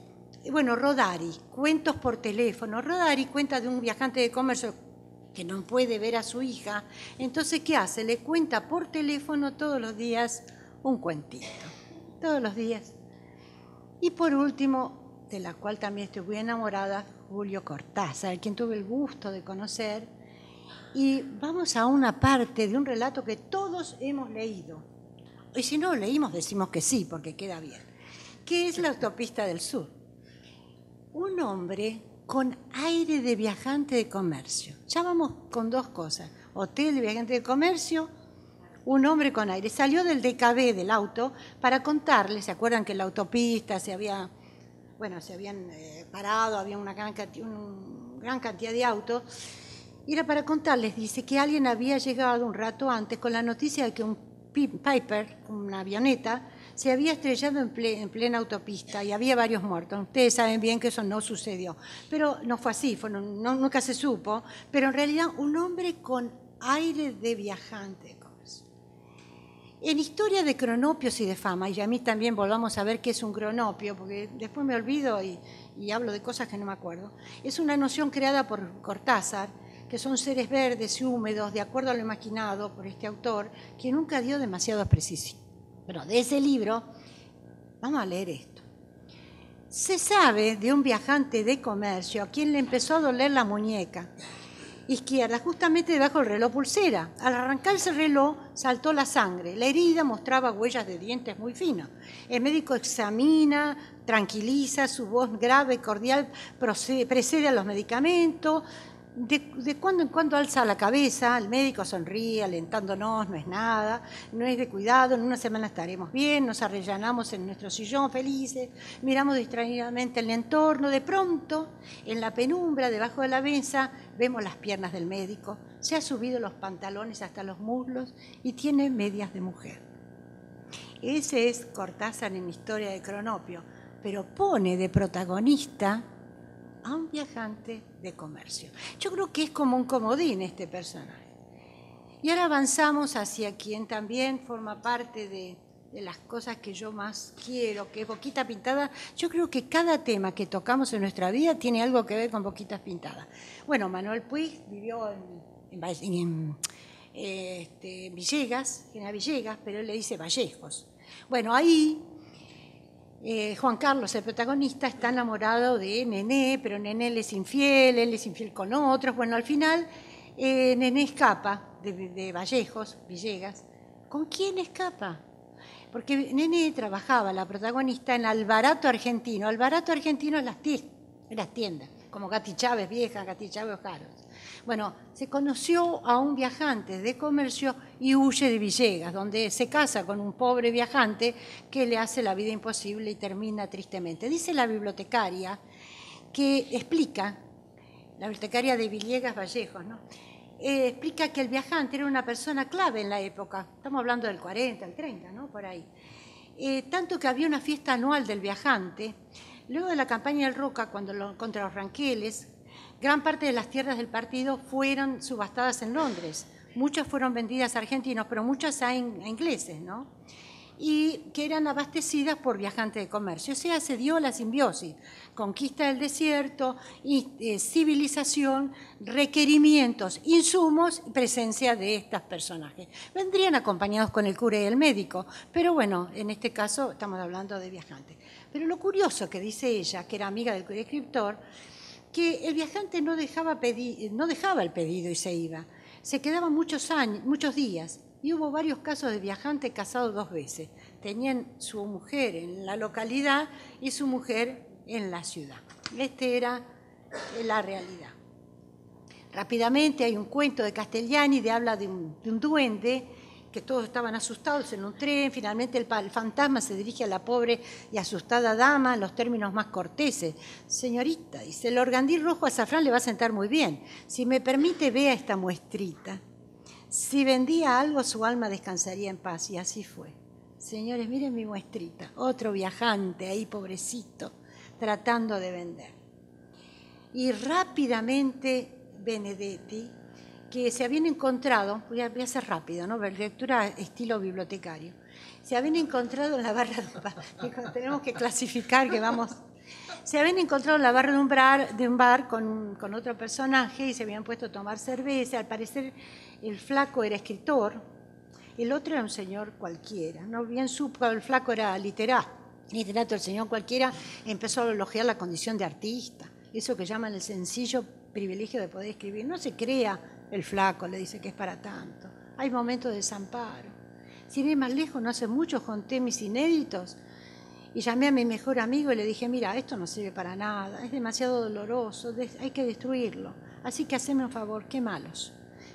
Rodari, cuentos por teléfono. Rodari cuenta de un viajante de comercio que no puede ver a su hija. Entonces, ¿qué hace? Le cuenta por teléfono todos los días un cuentito. Todos los días. Y por último, de la cual también estoy muy enamorada, Julio Cortázar, quien tuve el gusto de conocer. Y vamos a una parte de un relato que todos hemos leído. Y si no lo leímos, decimos que sí, porque queda bien. Que es La Autopista del Sur. Un hombre con aire de viajante de comercio. Ya vamos con dos cosas. Hotel de viajante de comercio, un hombre con aire. Salió del DKB del auto para contarles, ¿se acuerdan que en la autopista se habían parado, había una gran cantidad de autos? Y era para contarles, dice, que alguien había llegado un rato antes con la noticia de que un Piper, una avioneta, se había estrellado en plena autopista y había varios muertos. Ustedes saben bien que eso no sucedió, pero no fue así, nunca se supo, pero en realidad un hombre con aire de viajante. En Historia de cronopios y de fama, y a mí también volvamos a ver qué es un cronopio, porque después me olvido y hablo de cosas que no me acuerdo, es una noción creada por Cortázar, que son seres verdes y húmedos, de acuerdo a lo imaginado por este autor, que nunca dio demasiada precisión. Pero de ese libro, vamos a leer esto. Se sabe de un viajante de comercio a quien le empezó a doler la muñeca izquierda, justamente debajo del reloj pulsera. Al arrancarse el reloj, saltó la sangre. La herida mostraba huellas de dientes muy finas. El médico examina, tranquiliza, su voz grave y cordial precede a los medicamentos. de cuando en cuando alza la cabeza, el médico sonríe, alentándonos, no es nada, no es de cuidado, en una semana estaremos bien, nos arrellanamos en nuestro sillón felices, miramos distraídamente el entorno, de pronto, en la penumbra, debajo de la mesa, vemos las piernas del médico, se ha subido los pantalones hasta los muslos y tiene medias de mujer. Ese es Cortázar en Historia de Cronopio, pero pone de protagonista a un viajante de comercio. Yo creo que es como un comodín este personaje. Y ahora avanzamos hacia quien también forma parte de las cosas que yo más quiero, que es Boquitas Pintadas. Yo creo que cada tema que tocamos en nuestra vida tiene algo que ver con Boquitas Pintadas. Bueno, Manuel Puig vivió en Villegas, General Villegas, pero él le dice Vallejos. Bueno, ahí Juan Carlos, el protagonista, está enamorado de Nené, pero Nené él es infiel con otros. Bueno, al final Nené escapa de Vallejos, Villegas. ¿Con quién escapa? Porque Nené trabajaba, la protagonista, en Albarato Argentino. Albarato Argentino es las tiendas, como Gatti Chávez Vieja, Gatti Chávez Ojaros. Bueno, se conoció a un viajante de comercio y huye de Villegas, donde se casa con un pobre viajante que le hace la vida imposible y termina tristemente. Dice la bibliotecaria que explica, la bibliotecaria de Villegas Vallejos, ¿no? Explica que el viajante era una persona clave en la época, estamos hablando del 40, el 30, ¿no? Por ahí. Tanto que había una fiesta anual del viajante. Luego de la campaña del Roca, contra los Ranqueles, gran parte de las tierras del partido fueron subastadas en Londres. Muchas fueron vendidas a argentinos, pero muchas a ingleses, ¿no? Y que eran abastecidas por viajantes de comercio. O sea, se dio la simbiosis, conquista del desierto, civilización, requerimientos, insumos y presencia de estos personajes. Vendrían acompañados con el cura y el médico, pero bueno, en este caso estamos hablando de viajantes. Pero lo curioso que dice ella, que era amiga del escritor, que el viajante no dejaba el pedido y se iba. Se quedaba muchos días. Y hubo varios casos de viajantes casados 2 veces. Tenían su mujer en la localidad y su mujer en la ciudad. Esta era la realidad. Rápidamente hay un cuento de Castellani que habla de un duende, que todos estaban asustados en un tren. Finalmente el fantasma se dirige a la pobre y asustada dama en los términos más corteses. Señorita, dice, el organdí rojo azafrán le va a sentar muy bien. Si me permite, vea esta muestrita. Si vendía algo, su alma descansaría en paz, y así fue. Señores, miren mi muestrita, otro viajante ahí, pobrecito, tratando de vender. Y rápidamente Benedetti, que se habían encontrado, voy a ser rápido, ¿no? Lectura estilo bibliotecario, se habían encontrado en la barra de un bar, tenemos que clasificar que vamos... Se habían encontrado en la barra de un bar con otro personaje y se habían puesto a tomar cerveza. Al parecer el flaco era escritor, el otro era un señor cualquiera. No bien supo, el flaco era literato, el señor cualquiera empezó a elogiar la condición de artista, eso que llaman el sencillo privilegio de poder escribir. No se crea el flaco, le dice que es para tanto. Hay momentos de desamparo. Sin ir más lejos, no hace mucho conté mis inéditos y llamé a mi mejor amigo y le dije, mira, esto no sirve para nada, es demasiado doloroso, hay que destruirlo. Así que haceme un favor, qué malos.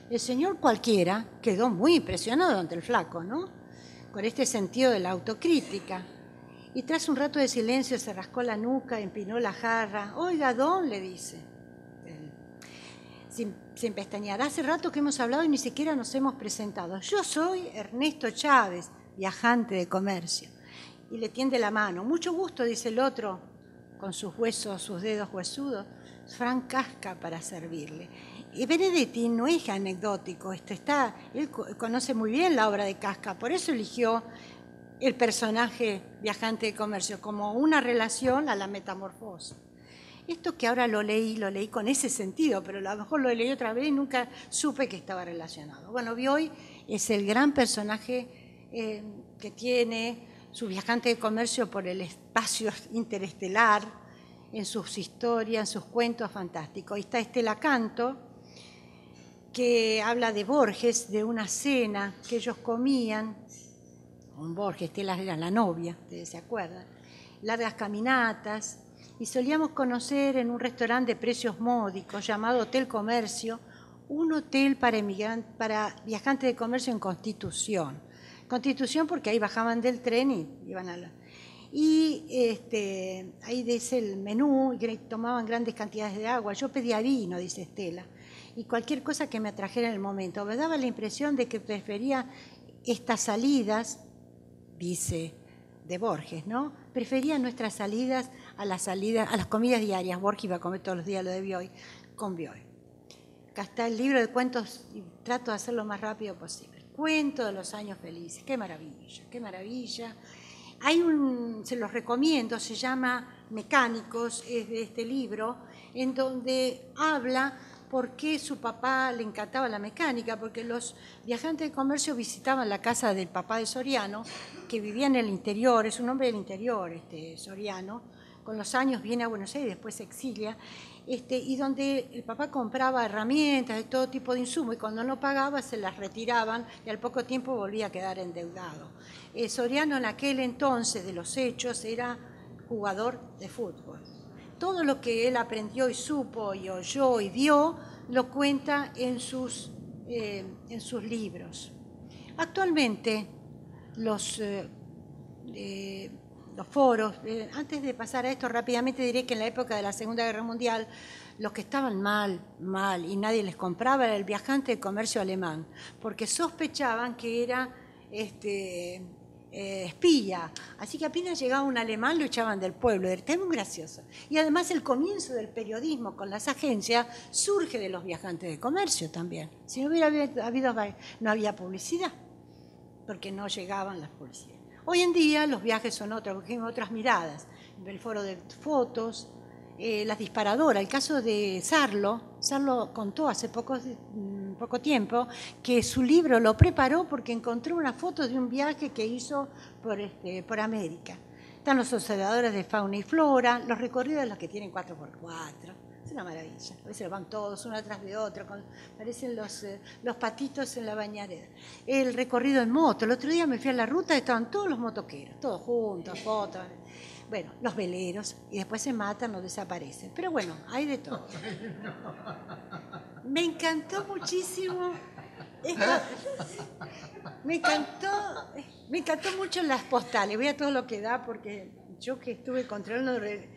El señor cualquiera quedó muy impresionado ante el flaco, ¿no? Con este sentido de la autocrítica. Y tras un rato de silencio se rascó la nuca, empinó la jarra. Oiga, don, le dice, sin pestañear, hace rato que hemos hablado y ni siquiera nos hemos presentado. Yo soy Ernesto Chávez, viajante de comercio. Y le tiende la mano. Mucho gusto, dice el otro, con sus huesos, sus dedos huesudos. Frank Casca para servirle. Y Benedetti no es anecdótico, él conoce muy bien la obra de Casca, por eso eligió el personaje viajante de comercio como una relación a la metamorfosis. Esto que ahora lo leí con ese sentido, pero a lo mejor lo leí otra vez y nunca supe que estaba relacionado. Bueno, Bioy es el gran personaje que tiene su viajante de comercio por el espacio interestelar, en sus historias, en sus cuentos fantásticos. Ahí está Estela Canto, que habla de Borges, de una cena que ellos comían, con Borges, Estela era la novia, ustedes se acuerdan, largas caminatas, y solíamos conocer en un restaurante de precios módicos llamado Hotel Comercio, un hotel para viajantes de comercio en Constitución. Constitución porque ahí bajaban del tren y iban a la... Y ahí dice el menú, y tomaban grandes cantidades de agua. Yo pedía vino, dice Estela, y cualquier cosa que me atrajera en el momento. Me daba la impresión de que prefería estas salidas, dice de Borges, ¿no? Prefería nuestras salidas a las comidas diarias. Borges iba a comer todos los días lo de Bioy, con Bioy. Acá está el libro de cuentos, y trato de hacerlo lo más rápido posible. Cuento de los años felices, qué maravilla, qué maravilla. Se los recomiendo, se llama Mecánicos, es de este libro, en donde habla por qué su papá le encantaba la mecánica, porque los viajantes de comercio visitaban la casa del papá de Soriano, que vivía en el interior, es un hombre del interior, Soriano, con los años viene a Buenos Aires, después se exilia, y donde el papá compraba herramientas de todo tipo de insumos y cuando no pagaba se las retiraban y al poco tiempo volvía a quedar endeudado. Soriano en aquel entonces de los hechos era jugador de fútbol. Todo lo que él aprendió y supo y oyó y vio lo cuenta en sus libros. Actualmente los foros, antes de pasar a esto rápidamente diré que en la época de la Segunda Guerra Mundial los que estaban mal y nadie les compraba era el viajante de comercio alemán, porque sospechaban que era espía, así que apenas llegaba un alemán lo echaban del pueblo, era muy gracioso. Y además el comienzo del periodismo con las agencias surge de los viajantes de comercio también. Si no hubiera habido, no había publicidad, porque no llegaban las publicidades. Hoy en día los viajes son otras miradas, el foro de fotos, las disparadoras. El caso de Sarlo contó hace poco tiempo que su libro lo preparó porque encontró una foto de un viaje que hizo por América. Están los observadores de fauna y flora, los recorridos de los que tienen 4x4. Es una maravilla. A veces van todos uno atrás de otro, parecen los patitos en la bañadera. El recorrido en moto. El otro día me fui a la ruta y estaban todos los motoqueros, todos juntos, fotos. Bueno, los veleros, y después se matan o desaparecen. Pero bueno, hay de todo. Me encantó muchísimo. Me encantó mucho las postales. Voy a todo lo que da porque yo que estuve controlando el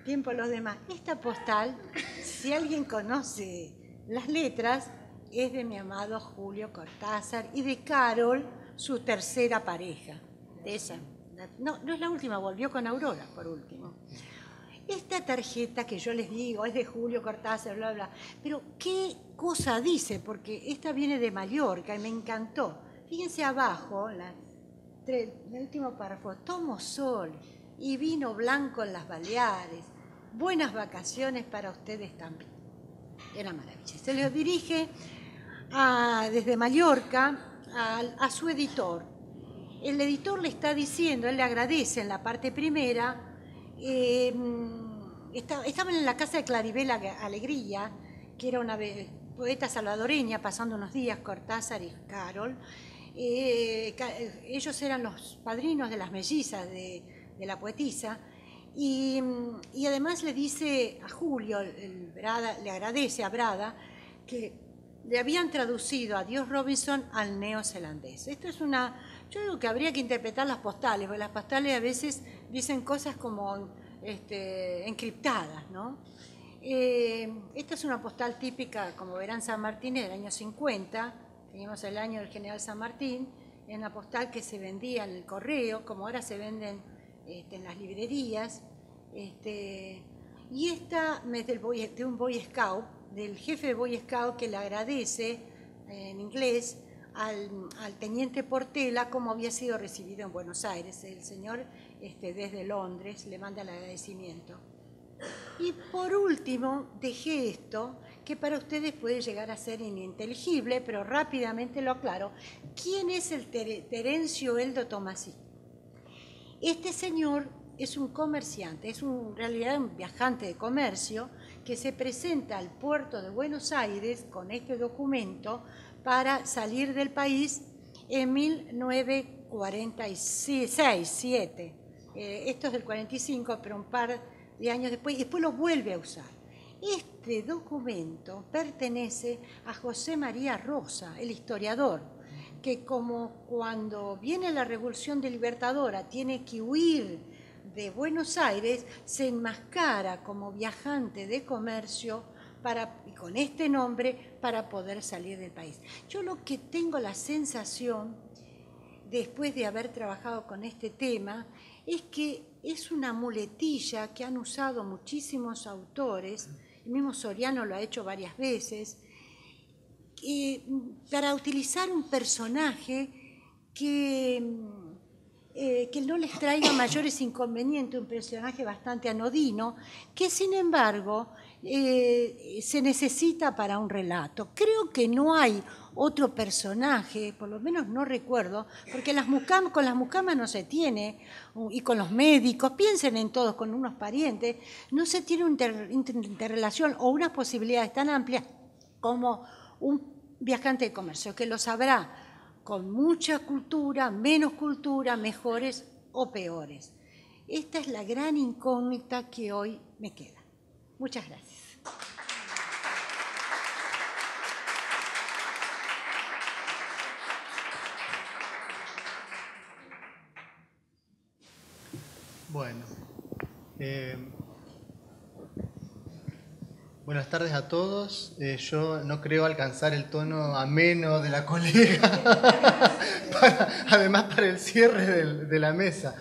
tiempo de los demás. Esta postal, si alguien conoce las letras, es de mi amado Julio Cortázar y de Carol, su tercera pareja. De esa. No es la última, volvió con Aurora por último. Esta tarjeta que yo les digo es de Julio Cortázar, bla, bla, pero ¿qué cosa dice? Porque esta viene de Mallorca y me encantó. Fíjense abajo, en el último párrafo, tomo sol y vino blanco en las Baleares, buenas vacaciones para ustedes también. Era maravilloso. Se lo dirige desde Mallorca a su editor. El editor le está diciendo, él le agradece en la parte primera, estaban en la casa de Claribel Alegría, que era una poeta salvadoreña, pasando unos días, Cortázar y Carol. Ellos eran los padrinos de las mellizas de la poetisa, y además le dice a Julio, le agradece a Brada, que le habían traducido a Dios Robinson al neozelandés. Esto es yo digo que habría que interpretar las postales, porque las postales a veces dicen cosas como encriptadas, ¿no? Esta es una postal típica, como verán, San Martín, del año 50, teníamos el año del general San Martín, en una postal que se vendía en el correo, como ahora se venden en las librerías, y esta es de un Boy Scout, del jefe de Boy Scout, que le agradece en inglés al teniente Portela cómo había sido recibido en Buenos Aires. El señor desde Londres le manda el agradecimiento. Y por último dejé esto, que para ustedes puede llegar a ser ininteligible, pero rápidamente lo aclaro. ¿Quién es el Terencio Eldo Tomasí? Este señor es un comerciante, es en realidad un viajante de comercio que se presenta al puerto de Buenos Aires con este documento para salir del país en 1946-7. Esto es del 45, pero un par de años después, y después lo vuelve a usar. Este documento pertenece a José María Rosa, el historiador, que como cuando viene la Revolución Libertadora tiene que huir de Buenos Aires, se enmascara como viajante de comercio y con este nombre para poder salir del país. Yo lo que tengo la sensación, después de haber trabajado con este tema, es que es una muletilla que han usado muchísimos autores, el mismo Soriano lo ha hecho varias veces, para utilizar un personaje que no les traiga mayores inconvenientes, un personaje bastante anodino, que sin embargo se necesita para un relato. Creo que no hay otro personaje, por lo menos no recuerdo, porque con las mucamas no se tiene, y con los médicos, piensen en todos, con unos parientes, no se tiene una interrelación o unas posibilidades tan amplias como un viajante de comercio, que lo sabrá con mucha cultura, menos cultura, mejores o peores. Esta es la gran incógnita que hoy me queda. Muchas gracias. Bueno, buenas tardes a todos. Yo no creo alcanzar el tono ameno de la colega, además para el cierre de la mesa.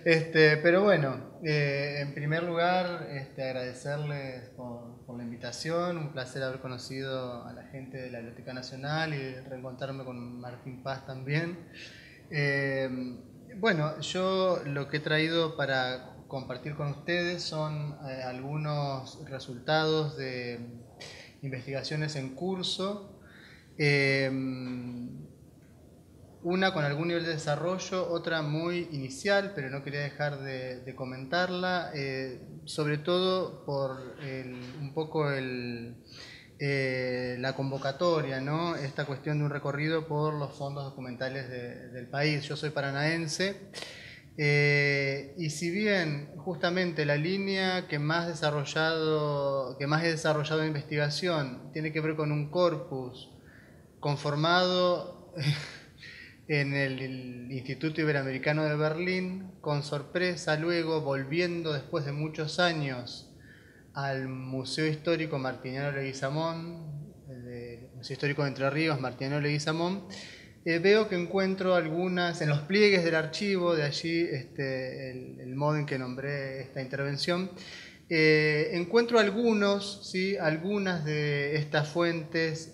Pero bueno, en primer lugar, agradecerles por la invitación. Un placer haber conocido a la gente de la Biblioteca Nacional y reencontrarme con Martín Paz también. Bueno, yo lo que he traído para compartir con ustedes son algunos resultados de investigaciones en curso, una con algún nivel de desarrollo, otra muy inicial, pero no quería dejar de comentarla, sobre todo por un poco la convocatoria, ¿no? Esta cuestión de un recorrido por los fondos documentales del país. Yo soy paranaense. Y si bien justamente la línea que más he desarrollado en investigación tiene que ver con un corpus conformado en el Instituto Iberoamericano de Berlín, con sorpresa luego volviendo después de muchos años al Museo Histórico Martiniano Leguizamón, el Museo Histórico de Entre Ríos, Martiniano Leguizamón, veo que encuentro algunas, en los pliegues del archivo, de allí el modo en que nombré esta intervención, encuentro algunas de estas fuentes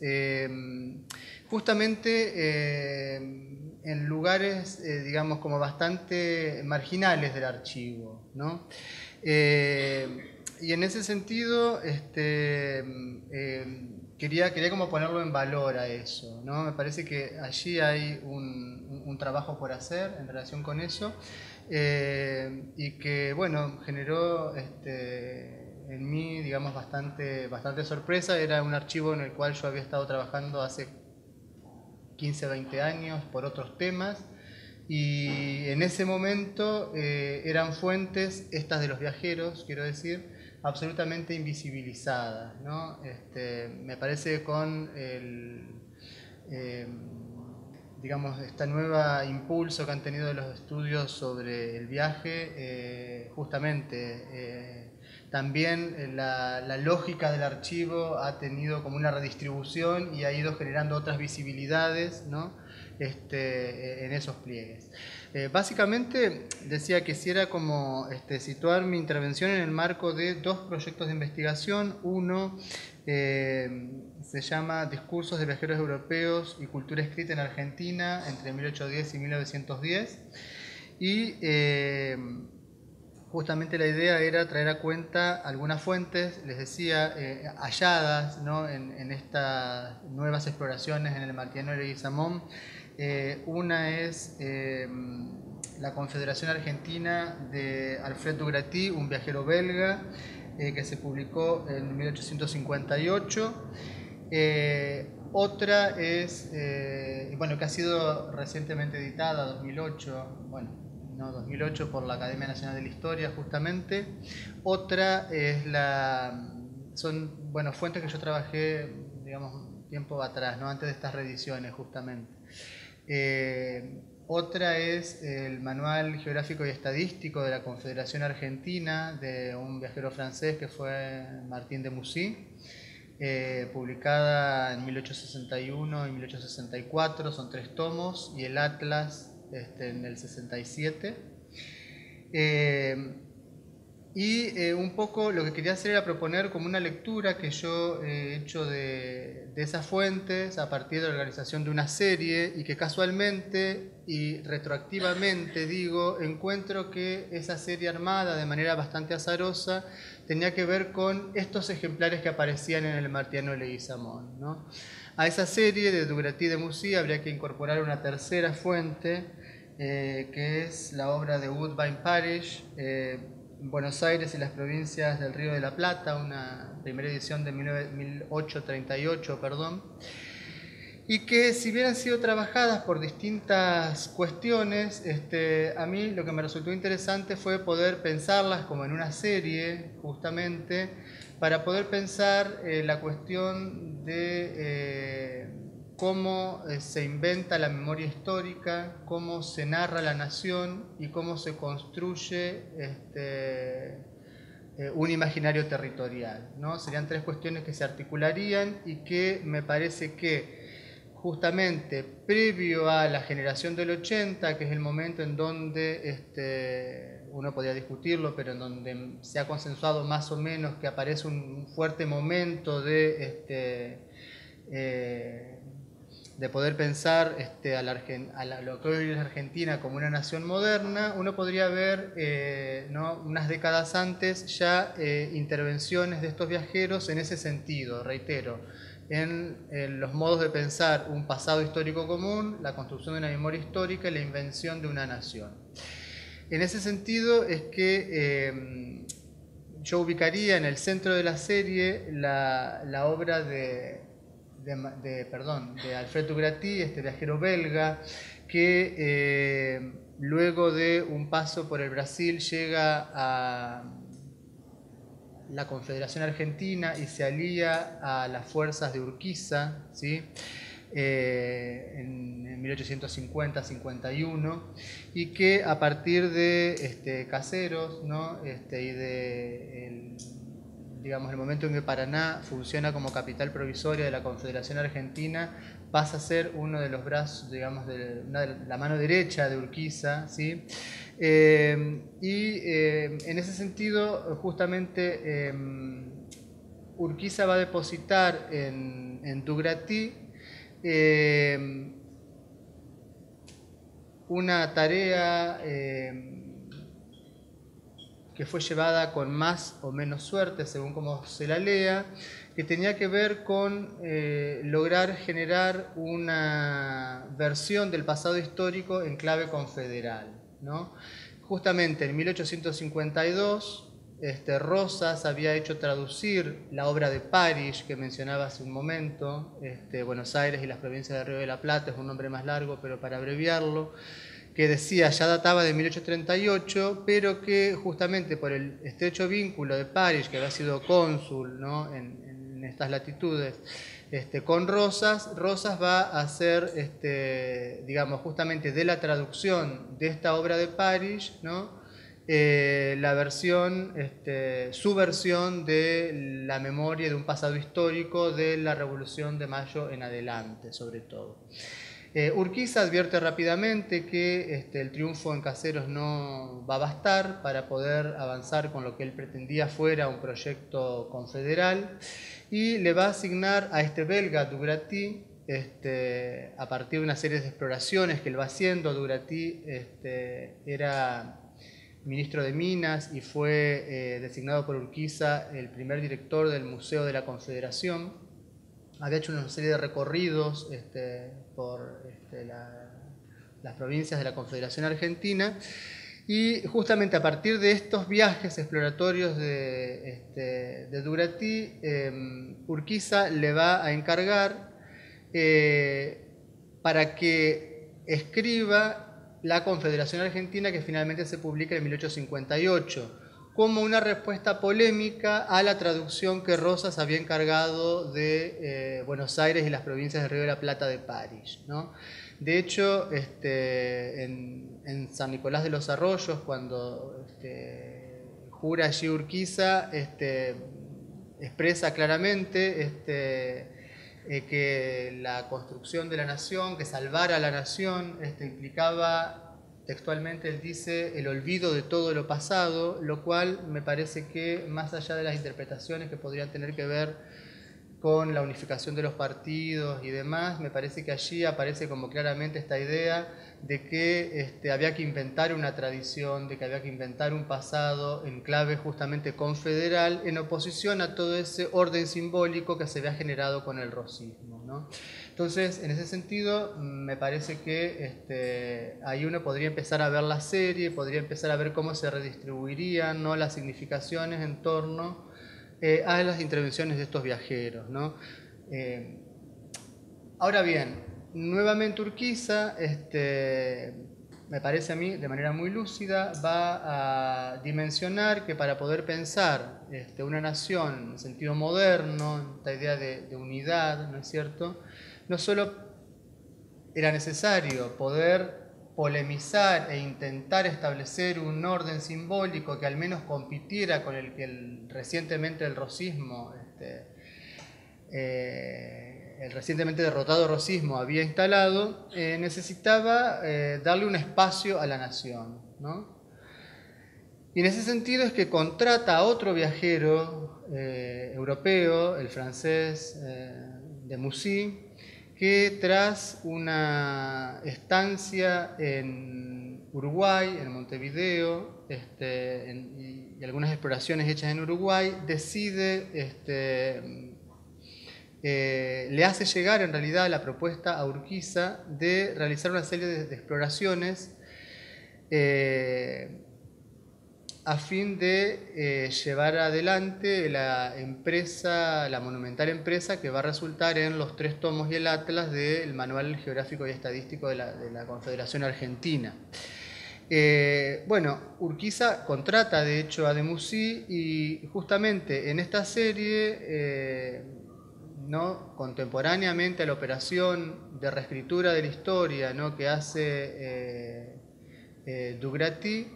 justamente en lugares, digamos, como bastante marginales del archivo, ¿no? Y en ese sentido, quería como ponerlo en valor a eso, ¿no? Me parece que allí hay un trabajo por hacer en relación con eso, y que, bueno, generó en mí, digamos, bastante sorpresa. Era un archivo en el cual yo había estado trabajando hace 15, 20 años por otros temas, y en ese momento eran fuentes, estas de los viajeros, quiero decir, absolutamente invisibilizadas, ¿no? Me parece con digamos, esta nueva impulso que han tenido los estudios sobre el viaje, justamente también la lógica del archivo ha tenido como una redistribución y ha ido generando otras visibilidades, ¿no? En esos pliegues. Básicamente decía que quisiera como situar mi intervención en el marco de dos proyectos de investigación. Uno se llama Discursos de Viajeros Europeos y Cultura Escrita en Argentina entre 1810 y 1910, y justamente la idea era traer a cuenta algunas fuentes, les decía, halladas, ¿no? en estas nuevas exploraciones en el Martiniano Leguizamón. Una es la Confederación Argentina de Alfred Dugratty, un viajero belga, que se publicó en 1858. Otra es, bueno, que ha sido recientemente editada, 2008, bueno, ¿no? 2008 por la Academia Nacional de la Historia, justamente. Otra es son fuentes que yo trabajé, digamos, tiempo atrás, ¿no? Antes de estas reediciones, justamente. Otra es el Manual Geográfico y Estadístico de la Confederación Argentina, de un viajero francés que fue Martín de Mussy, publicada en 1861 y 1864, son 3 tomos, y el Atlas en el 67. Un poco lo que quería hacer era proponer como una lectura que yo he hecho de esas fuentes a partir de la organización de una serie, y que casualmente y retroactivamente, encuentro que esa serie armada de manera bastante azarosa tenía que ver con estos ejemplares que aparecían en el Martiano de Leguizamón, ¿no? A esa serie de Dugratí de Mussy habría que incorporar una tercera fuente, que es la obra de Woodbine Parish, Buenos Aires y las provincias del Río de la Plata, una primera edición de 1838, y que, si bien han sido trabajadas por distintas cuestiones, a mí lo que me resultó interesante fue poder pensarlas como en una serie, justamente, para poder pensar la cuestión de cómo se inventa la memoria histórica, cómo se narra la nación y cómo se construye un imaginario territorial, ¿no? Serían 3 cuestiones que se articularían y que me parece que justamente previo a la generación del 80, que es el momento en donde uno podría discutirlo, pero en donde se ha consensuado más o menos que aparece un fuerte momento de poder pensar a lo que hoy es Argentina como una nación moderna, uno podría ver, ¿no? unas décadas antes ya intervenciones de estos viajeros en ese sentido, reitero, en los modos de pensar un pasado histórico común, la construcción de una memoria histórica y la invención de una nación. En ese sentido es que yo ubicaría en el centro de la serie la obra de Alfred Dugratí, este viajero belga, que luego de un paso por el Brasil llega a la Confederación Argentina y se alía a las fuerzas de Urquiza, ¿sí? En 1850-51, y que a partir de Caseros, ¿no? Y de el momento en que Paraná funciona como capital provisoria de la Confederación Argentina, pasa a ser uno de los brazos, digamos, de la mano derecha de Urquiza, ¿sí? En ese sentido, justamente, Urquiza va a depositar en Dugratí una tarea que fue llevada con más o menos suerte, según como se la lea, que tenía que ver con lograr generar una versión del pasado histórico en clave confederal, ¿no? Justamente en 1852, Rosas había hecho traducir la obra de Parish, que mencionaba hace un momento, Buenos Aires y las provincias del Río de la Plata, es un nombre más largo, pero para abreviarlo, que decía, ya databa de 1838, pero que justamente por el estrecho vínculo de Parish, que había sido cónsul, ¿no? en estas latitudes, con Rosas va a hacer, digamos, justamente de la traducción de esta obra de Parish, ¿no? La versión, su versión de la memoria de un pasado histórico de la Revolución de Mayo en adelante, sobre todo. Urquiza advierte rápidamente que el triunfo en Caseros no va a bastar para poder avanzar con lo que él pretendía fuera un proyecto confederal, y le va a asignar a este belga Dugratí, a partir de una serie de exploraciones que él va haciendo. Dugratí era ministro de Minas y fue designado por Urquiza el primer director del Museo de la Confederación. Había hecho una serie de recorridos por las provincias de la Confederación Argentina, y justamente a partir de estos viajes exploratorios de Dugratí, Urquiza le va a encargar para que escriba la Confederación Argentina, que finalmente se publica en 1858, como una respuesta polémica a la traducción que Rosas había encargado de Buenos Aires y las provincias del Río de la Plata de París, ¿no? De hecho, en San Nicolás de los Arroyos, cuando jura allí Urquiza, expresa claramente que la construcción de la nación, que salvar a la nación, implicaba, textualmente él dice, el olvido de todo lo pasado, lo cual me parece que, más allá de las interpretaciones que podrían tener que ver con la unificación de los partidos y demás, me parece que allí aparece como claramente esta idea de que había que inventar una tradición, de que había que inventar un pasado en clave justamente confederal, en oposición a todo ese orden simbólico que se había generado con el rosismo, ¿no? Entonces, en ese sentido, me parece que ahí uno podría empezar a ver la serie, podría empezar a ver cómo se redistribuirían, ¿no?, las significaciones en torno a las intervenciones de estos viajeros, ¿no? Ahora bien, nuevamente Urquiza, me parece a mí de manera muy lúcida, va a dimensionar que para poder pensar una nación en sentido moderno, esta idea de unidad, ¿no es cierto?, no solo era necesario poder polemizar e intentar establecer un orden simbólico que al menos compitiera con el que recientemente el rosismo, el recientemente derrotado rosismo había instalado, necesitaba darle un espacio a la nación, ¿no? Y en ese sentido es que contrata a otro viajero europeo, el francés Demussy, que tras una estancia en Uruguay, en Montevideo, y algunas exploraciones hechas en Uruguay, decide, le hace llegar en realidad la propuesta a Urquiza de realizar una serie de exploraciones a fin de llevar adelante la empresa, la monumental empresa que va a resultar en los 3 tomos y el atlas del Manual Geográfico y Estadístico de la Confederación Argentina. Bueno, Urquiza contrata de hecho a Demussy y justamente en esta serie, ¿no?, contemporáneamente a la operación de reescritura de la historia, ¿no?, que hace Dugratty,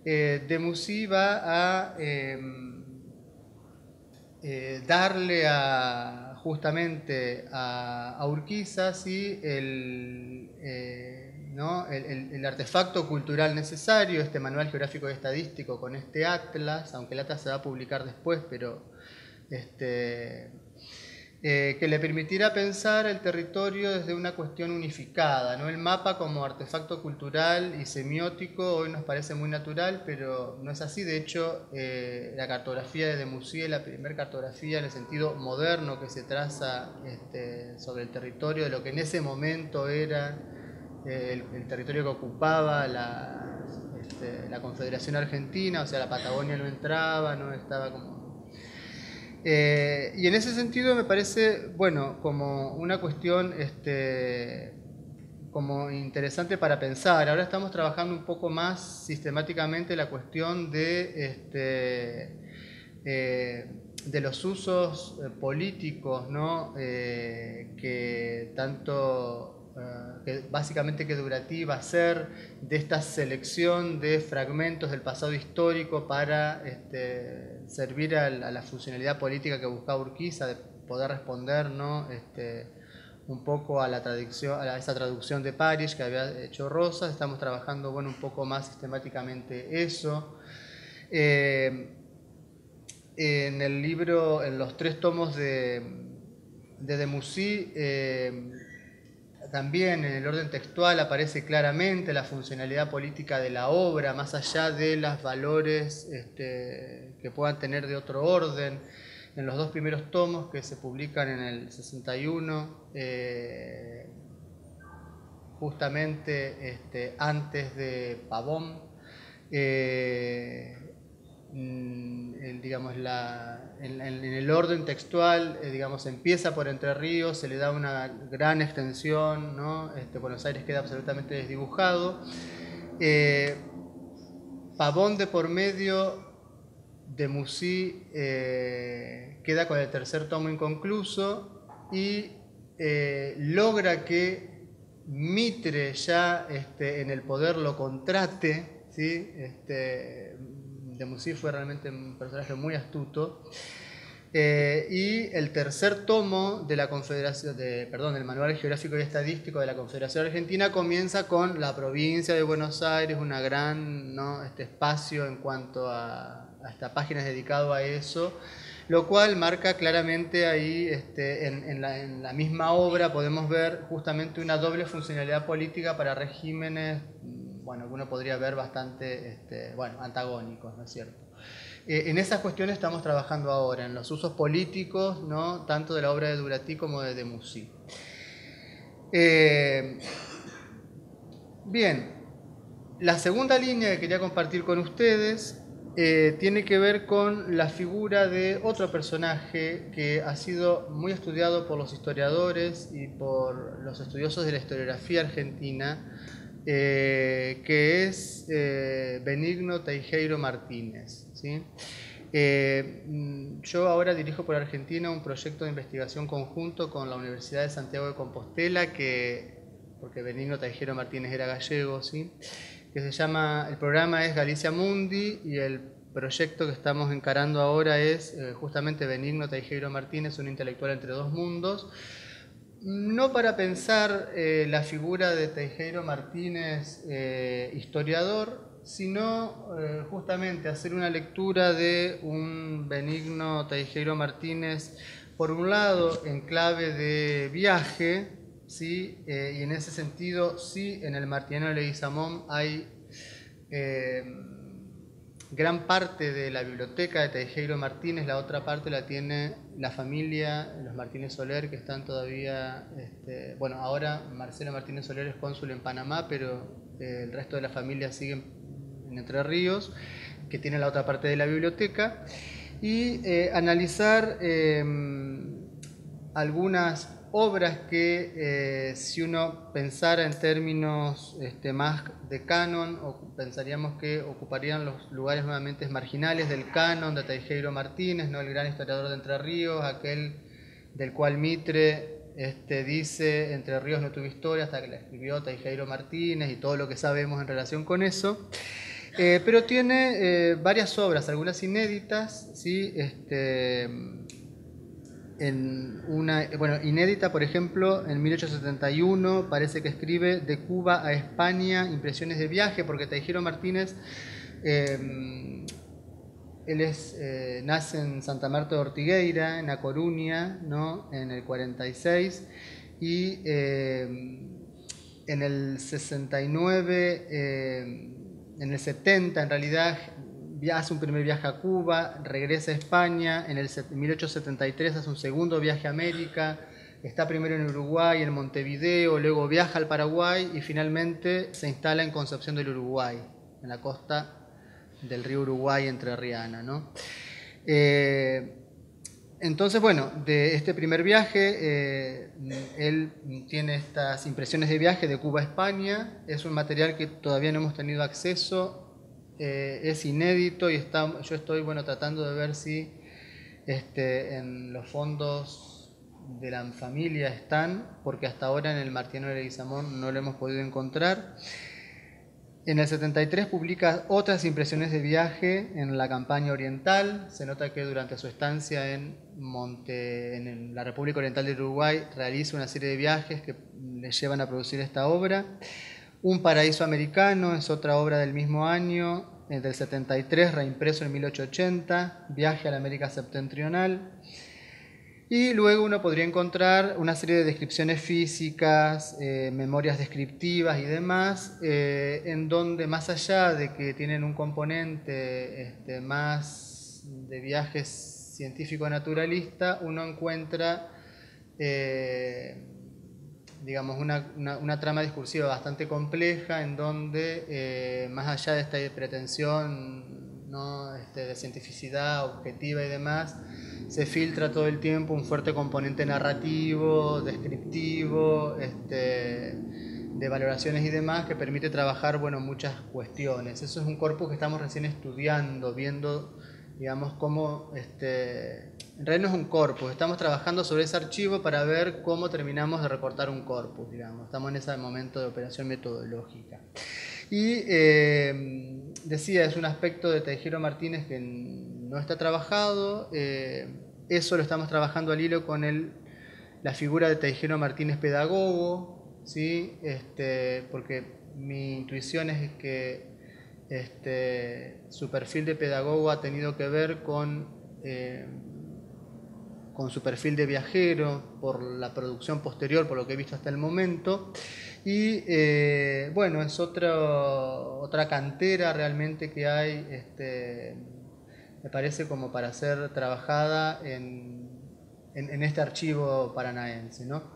Demussy va a darle justamente a Urquiza, ¿sí?, el artefacto cultural necesario, este manual geográfico y estadístico con este atlas, aunque el atlas se va a publicar después, pero que le permitirá pensar el territorio desde una cuestión unificada, ¿no? El mapa como artefacto cultural y semiótico hoy nos parece muy natural, pero no es así. De hecho, la cartografía de Demussy es la primera cartografía en el sentido moderno que se traza sobre el territorio de lo que en ese momento era el territorio que ocupaba la Confederación Argentina, o sea, la Patagonia no entraba, no estaba como... y en ese sentido me parece, bueno, como una cuestión como interesante para pensar. Ahora estamos trabajando un poco más sistemáticamente la cuestión de los usos políticos, ¿no?, que tanto... que básicamente que Dugratty va a hacer de esta selección de fragmentos del pasado histórico para servir a la funcionalidad política que buscaba Urquiza, de poder responder, ¿no?, un poco a esa traducción de París que había hecho Rosas. Estamos trabajando, bueno, un poco más sistemáticamente eso. En el libro, en los 3 tomos de Demussy, también en el orden textual aparece claramente la funcionalidad política de la obra, más allá de los valores que puedan tener de otro orden. En los 2 primeros tomos que se publican en el 61, justamente antes de Pavón, digamos, en el orden textual, digamos, empieza por Entre Ríos, se le da una gran extensión, ¿no? Buenos Aires queda absolutamente desdibujado. Pavón de por medio, Demussy queda con el tercer tomo inconcluso y logra que Mitre ya en el poder lo contrate, ¿sí? Demussy fue realmente un personaje muy astuto. Y el tercer tomo de la Confederación, del Manual Geográfico y Estadístico de la Confederación Argentina comienza con la provincia de Buenos Aires, una gran, ¿no? Espacio en cuanto a esta página dedicado a eso, lo cual marca claramente ahí, en la misma obra podemos ver justamente una doble funcionalidad política para regímenes, bueno, que uno podría ver bastante, antagónicos, ¿no es cierto? En esas cuestiones estamos trabajando ahora, en los usos políticos, ¿no? Tanto de la obra de Duratí como de Demussy. Bien, la segunda línea que quería compartir con ustedes tiene que ver con la figura de otro personaje que ha sido muy estudiado por los historiadores y por los estudiosos de la historiografía argentina, que es Benigno Teijeiro Martínez, ¿sí? Yo ahora dirijo por Argentina un proyecto de investigación conjunto con la Universidad de Santiago de Compostela, porque Benigno Teijeiro Martínez era gallego, ¿sí? Que se llama, el programa es Galicia Mundi, y el proyecto que estamos encarando ahora es justamente Benigno Teijeiro Martínez, un intelectual entre dos mundos. No para pensar la figura de Teijeiro Martínez historiador, sino justamente hacer una lectura de un Benigno Teijeiro Martínez, por un lado en clave de viaje, ¿sí? Y en ese sentido, sí, en el Martiniano de Leguizamón hay gran parte de la biblioteca de Teijeiro Martínez, la otra parte la tiene la familia, los Martínez Soler, que están todavía, bueno, ahora Marcelo Martínez Soler es cónsul en Panamá, pero el resto de la familia sigue en Entre Ríos, que tiene la otra parte de la biblioteca, y analizar algunas obras que si uno pensara en términos más de canon, pensaríamos que ocuparían los lugares nuevamente marginales del canon de Teijeiro Martínez, ¿no? El gran historiador de Entre Ríos, aquel del cual Mitre dice Entre Ríos no tuvo historia hasta que la escribió Teijeiro Martínez, y todo lo que sabemos en relación con eso. Pero tiene varias obras, algunas inéditas, ¿sí? Inédita, por ejemplo, en 1871 parece que escribe De Cuba a España, impresiones de viaje, porque Teijeiro Martínez, él nace en Santa Marta de Ortigueira, en A Coruña, ¿no? En el 46, y en el 69, en el 70 en realidad, hace un primer viaje a Cuba, regresa a España, en 1873 hace un segundo viaje a América, está primero en Uruguay, en Montevideo, luego viaja al Paraguay y finalmente se instala en Concepción del Uruguay, en la costa del río Uruguay entrerriana, ¿no? Entonces, bueno, de este primer viaje, él tiene estas impresiones de viaje de Cuba a España, es un material que todavía no hemos tenido acceso. Es inédito y yo estoy tratando de ver si en los fondos de la familia están, porque hasta ahora en el Martiniano de Leguizamón no lo hemos podido encontrar. En el 73 publica otras impresiones de viaje en la campaña oriental. Se nota que durante su estancia en la República Oriental del Uruguay realiza una serie de viajes que le llevan a producir esta obra. Un paraíso americano es otra obra del mismo año, del 73, reimpreso en 1880, Viaje a la América Septentrional. Y luego uno podría encontrar una serie de descripciones físicas, memorias descriptivas y demás, en donde más allá de que tienen un componente más de viajes científico-naturalista, uno encuentra digamos, una trama discursiva bastante compleja, en donde, más allá de esta pretensión ¿no? De cientificidad objetiva y demás, se filtra todo el tiempo un fuerte componente narrativo, descriptivo, de valoraciones y demás, que permite trabajar, bueno, muchas cuestiones. Eso es un corpus que estamos recién estudiando, viendo, digamos, cómo, en realidad no es un corpus, estamos trabajando sobre ese archivo para ver cómo terminamos de recortar un corpus, digamos. Estamos en ese momento de operación metodológica. Y decía, es un aspecto de Teijero Martínez que no está trabajado, eso lo estamos trabajando al hilo con la figura de Teijero Martínez pedagogo, ¿sí? Porque mi intuición es que su perfil de pedagogo ha tenido que ver con su perfil de viajero, por la producción posterior, por lo que he visto hasta el momento. Y bueno, es otra cantera realmente que hay, me parece, como para ser trabajada en este archivo paranaense, ¿no?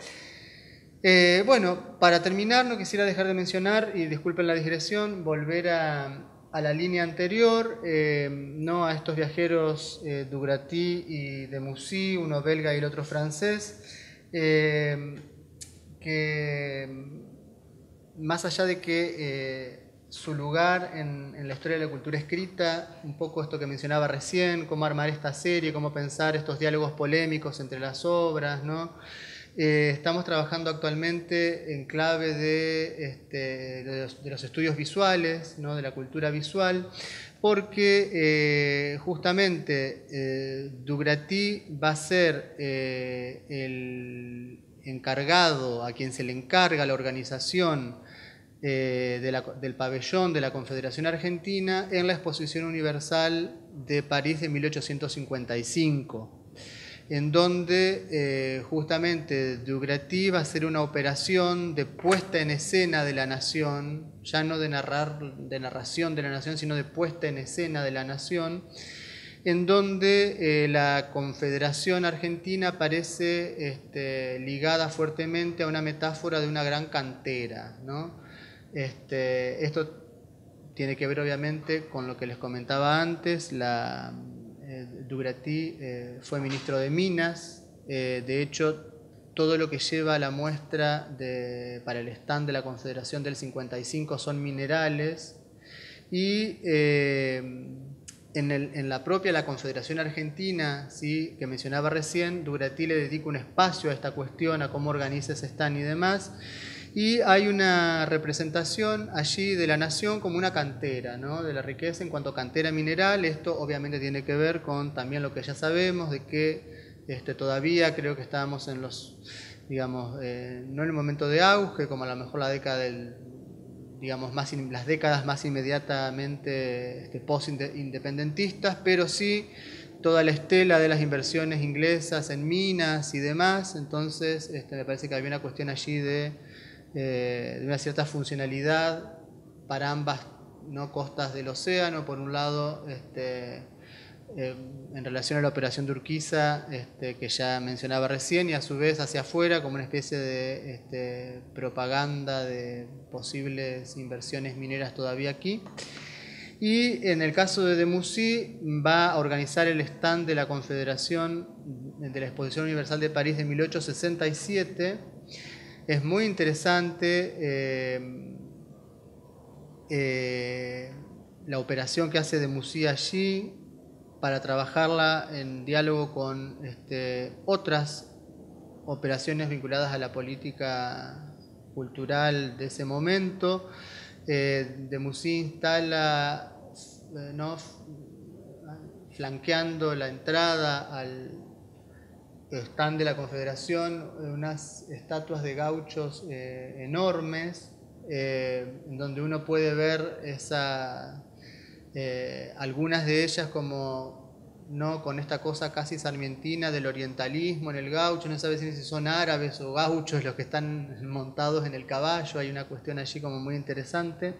Bueno, para terminar, no quisiera dejar de mencionar, y disculpen la digresión, volver a la línea anterior, no a estos viajeros Dugratí y Demussy, uno belga y el otro francés, que más allá de que su lugar en la historia de la cultura escrita, un poco esto que mencionaba recién, cómo armar esta serie, cómo pensar estos diálogos polémicos entre las obras, ¿no? Estamos trabajando actualmente en clave de los estudios visuales, ¿no? De la cultura visual, porque justamente Dugratí va a ser el encargado, a quien se le encarga la organización del pabellón de la Confederación Argentina en la Exposición Universal de París de 1855. En donde justamente Dugratí va a hacer una operación de puesta en escena de la nación, ya no de narración de la nación, sino de puesta en escena de la nación, en donde la Confederación Argentina aparece ligada fuertemente a una metáfora de una gran cantera, ¿no? Esto tiene que ver obviamente con lo que les comentaba antes. Dugratí fue ministro de Minas, de hecho todo lo que lleva a la muestra para el stand de la Confederación del 55 son minerales, y en la propia la Confederación Argentina, ¿sí?, que mencionaba recién, Dugratí le dedica un espacio a esta cuestión, a cómo organiza ese stand y demás. Y hay una representación allí de la nación como una cantera, ¿no?, de la riqueza en cuanto a cantera mineral. Esto obviamente tiene que ver con también lo que ya sabemos, de que todavía creo que estábamos en los, digamos, no en el momento de auge, como a lo mejor la década digamos, las décadas más inmediatamente post-independentistas, pero sí toda la estela de las inversiones inglesas en minas y demás. Entonces me parece que había una cuestión allí de una cierta funcionalidad para ambas, ¿no?, costas del océano. Por un lado, en relación a la operación de Urquiza, que ya mencionaba recién, y a su vez hacia afuera como una especie de propaganda de posibles inversiones mineras todavía aquí. Y en el caso de Demussy, va a organizar el stand de la Confederación de la Exposición Universal de París de 1867. Es muy interesante la operación que hace Demussy allí, para trabajarla en diálogo con otras operaciones vinculadas a la política cultural de ese momento. Demussy instala, ¿no?, flanqueando la entrada al stand de la Confederación, unas estatuas de gauchos enormes, en donde uno puede ver algunas de ellas como, ¿no?, con esta cosa casi sarmientina del orientalismo en el gaucho. No sabe si son árabes o gauchos los que están montados en el caballo. Hay una cuestión allí como muy interesante.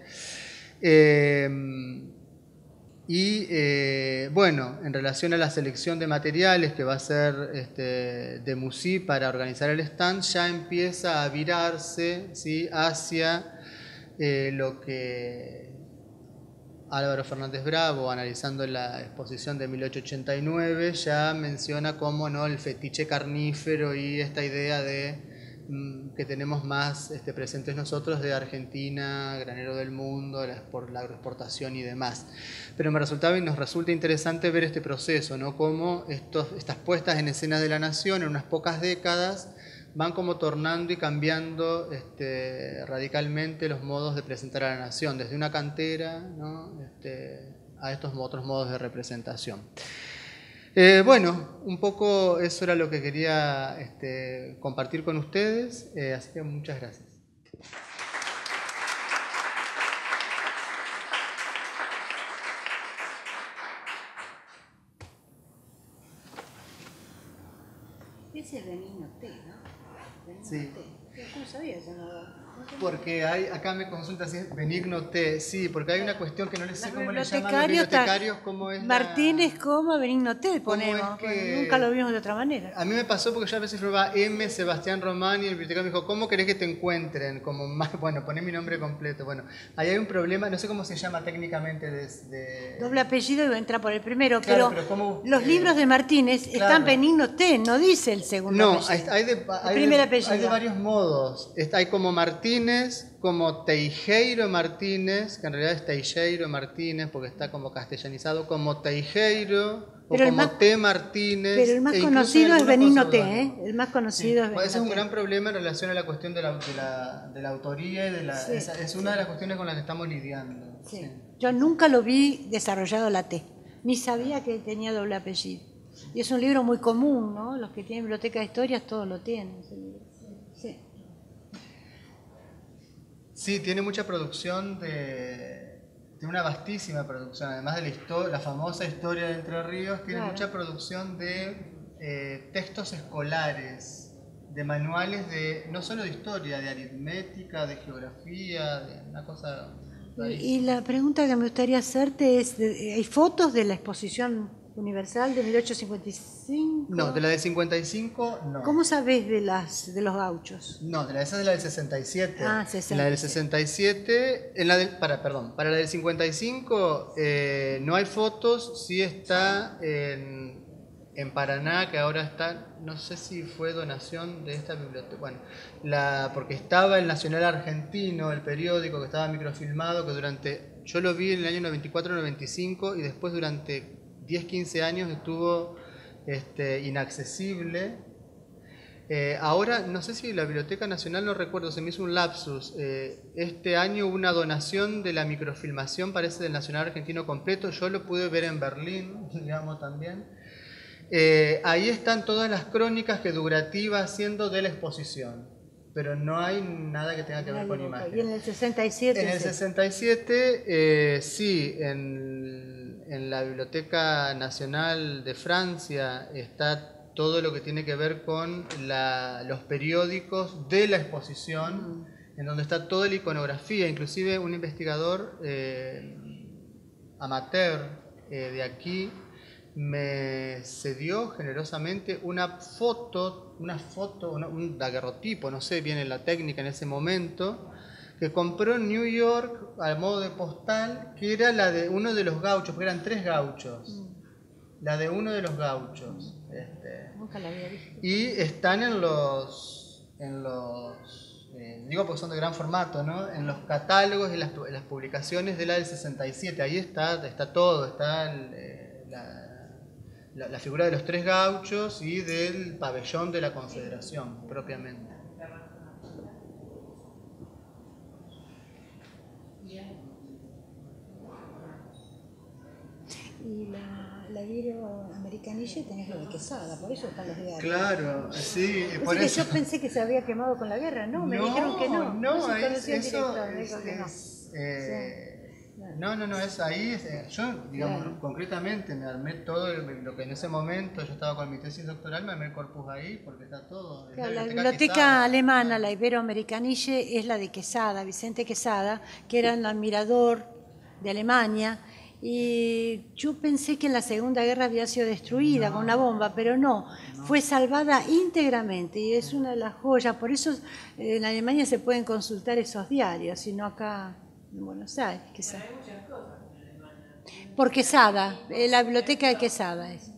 Bueno, en relación a la selección de materiales que va a hacer Demussy para organizar el stand, ya empieza a virarse, ¿sí?, hacia lo que Álvaro Fernández Bravo, analizando la exposición de 1889, ya menciona cómo no el fetiche carnífero y esta idea de que tenemos más presentes nosotros de Argentina, granero del mundo, la agroexportación y demás. Pero nos resulta interesante ver este proceso, ¿no? Cómo estas puestas en escena de la nación en unas pocas décadas van como tornando y cambiando radicalmente los modos de presentar a la nación, desde una cantera, ¿no? A estos otros modos de representación. Bueno, un poco eso era lo que quería compartir con ustedes, así que muchas gracias. Ese es Benigno T, ¿no? Benigno Sí. T. ¿Cómo sabía ese nombre? Porque acá me consulta si es Benigno T, sí, porque hay una cuestión que no le sé cómo le llaman los bibliotecarios, bibliotecarios, cómo es Martínez, Benigno T ponemos, nunca lo vimos de otra manera. A mí me pasó porque yo a veces probaba M. Sebastián Román y el bibliotecario me dijo, ¿cómo querés que te encuentren? Como más, bueno, poné mi nombre completo. Bueno, ahí hay un problema, no sé cómo se llama técnicamente Doble apellido y entra por el primero, claro, pero ¿cómo, los libros de Martínez están Benigno T, no dice el segundo apellido. No, hay de varios modos. Hay como Martínez, como Teijeiro Martínez, que en realidad es Teijeiro Martínez porque está como castellanizado, como Teijeiro, pero o como T. Martínez. Pero el más conocido es Benigno T, ¿eh? El más conocido es Benigno T. Ese es un gran problema en relación a la cuestión de la autoría y de la... Sí, es una de las cuestiones con las que estamos lidiando. Sí. Sí. Yo nunca lo vi desarrollado la T, ni sabía que tenía doble apellido. Y es un libro muy común, ¿no? Los que tienen biblioteca de historias todos lo tienen. Sí. Sí, tiene mucha producción tiene una vastísima producción, además de la famosa historia de Entre Ríos, tiene mucha producción de textos escolares, de manuales no solo de historia, de aritmética, de geografía, de una cosa... Y la pregunta que me gustaría hacerte es, ¿hay fotos de la exposición universal de 1855? No, de la del 55 no. ¿Cómo sabés de los gauchos? No, esa es la del 67. Ah, 67. En la del 67, para la del 55 no hay fotos, sí está en Paraná, que ahora está, no sé si fue donación de esta biblioteca, bueno, porque estaba el Nacional Argentino, el periódico que estaba microfilmado, que yo lo vi en el año 94-95 y después durante 10-15 años estuvo inaccesible. Ahora, no sé si la Biblioteca Nacional, no recuerdo, se me hizo un lapsus. Este año hubo una donación de la microfilmación, parece del Nacional Argentino completo. Yo lo pude ver en Berlín, digamos, también. Ahí están todas las crónicas que Durativa haciendo de la exposición, pero no hay nada que tenga que ver con imágenes. ¿Y en el 67? En el 67, sí, en la Biblioteca Nacional de Francia está todo lo que tiene que ver con los periódicos de la exposición, en donde está toda la iconografía, inclusive un investigador amateur de aquí me cedió generosamente una foto, un daguerrotipo, no sé bien la técnica en ese momento, que compró en New York al modo de postal, que era la de uno de los gauchos, porque eran 3 gauchos. La de uno de los gauchos. Nunca la había visto. Y están en los digo porque son de gran formato, ¿no? En los catálogos y las publicaciones de la del 67. Ahí está todo, está la figura de los 3 gauchos y del pabellón de la Confederación, propiamente. Y la Ibero-Americanilla tenés lo de Quesada, por eso están los diarios. Claro, sí, por eso. Yo pensé que se había quemado con la guerra, ¿no? Me dijeron que no. No, es ahí. Yo, digamos, concretamente me armé todo lo que en ese momento yo estaba con mi tesis doctoral, me armé el corpus ahí porque está todo. Claro, la biblioteca alemana, la Ibero-Americanille, es la de Quesada, Vicente Quesada, que era el admirador de Alemania. Y yo pensé que en la Segunda Guerra había sido destruida con una bomba, pero no, fue salvada íntegramente y es una de las joyas. Por eso en Alemania se pueden consultar esos diarios, sino acá en Buenos Aires, quizás. Por Quesada, la biblioteca de Quesada es.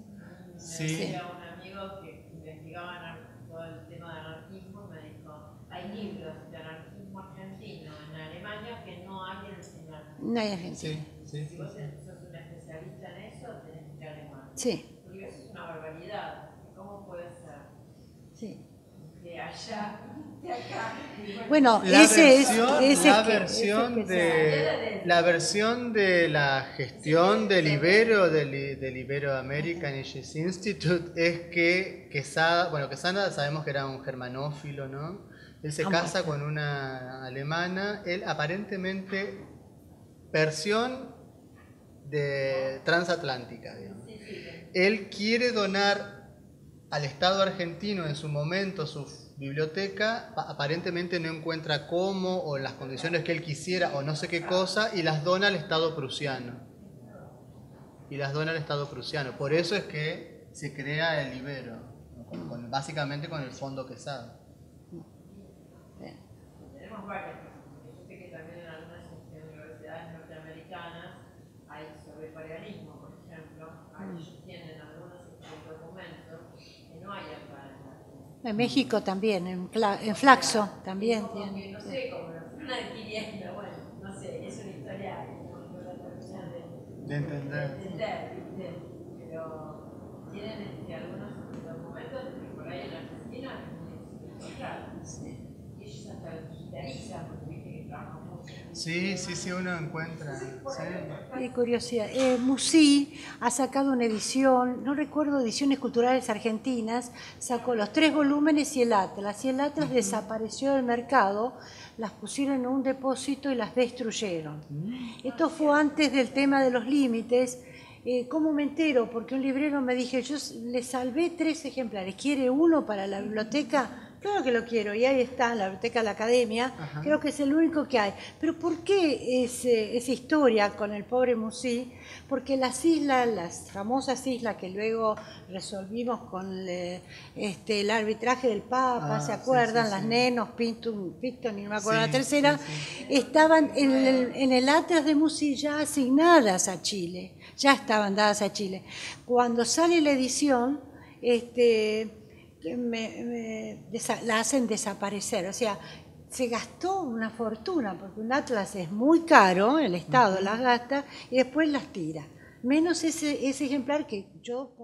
Sí. Había un amigo que investigaba todo el tema de anarquismo y me dijo, hay libros de anarquismo argentino en Alemania que no hay en el Senado. No hay Argentina. Sí. Si vos sos un especialista en eso, tenés que ir a Alemania. Sí. Porque eso es una barbaridad. ¿Cómo puede ser Sí. de allá, de acá? Bueno, La versión de la gestión del Ibero-American Institute es que Quesada sabemos que era un germanófilo, ¿no? Él se casa con una alemana, él aparentemente versión de transatlántica, digamos. Él quiere donar al Estado argentino en su momento su biblioteca, aparentemente no encuentra cómo o las condiciones que él quisiera o no sé qué cosa, y las dona al Estado prusiano. Por eso es que se crea el Ibero, ¿no? básicamente con el Fondo Quesada. Tenemos varias. Yo sé que también en algunas universidades norteamericanas hay sobreparealismo, por ejemplo. Ellos tienen algunos documentos que no hay acá en Argentina. En México también, en Flaxo también tiene. No sé cómo lo están adquiriendo, bueno, no sé, es una historia no la termina de entender, ¿viste? Pero tienen algunos documentos que por ahí en Argentina no se encontrar. Sí. Y ellos hasta lo digitalizan, porque viste que trabajan mucho. Sí, uno encuentra. Sí. Qué curiosidad. Musí ha sacado una edición, no recuerdo, Ediciones Culturales Argentinas, sacó los 3 volúmenes y el Atlas. Y el Atlas desapareció del mercado, las pusieron en un depósito y las destruyeron. Esto fue antes del tema de los límites. ¿Cómo me entero? Porque un librero me dijo, yo le salvé 3 ejemplares, ¿quiere uno para la biblioteca? Claro que lo quiero, y ahí está, en la Biblioteca de la Academia. Ajá. Creo que es el único que hay. Pero ¿por qué esa historia con el pobre Musí? Porque las islas, las famosas islas que luego resolvimos con el arbitraje del Papa, ¿se acuerdan? Las Nenos, Picton y no me acuerdo la tercera, estaban en el Atlas de Musí ya asignadas a Chile, ya estaban dadas a Chile. Cuando sale la edición, la hacen desaparecer, o sea, se gastó una fortuna, porque un atlas es muy caro, el Estado las gasta y después las tira, menos ese ejemplar que yo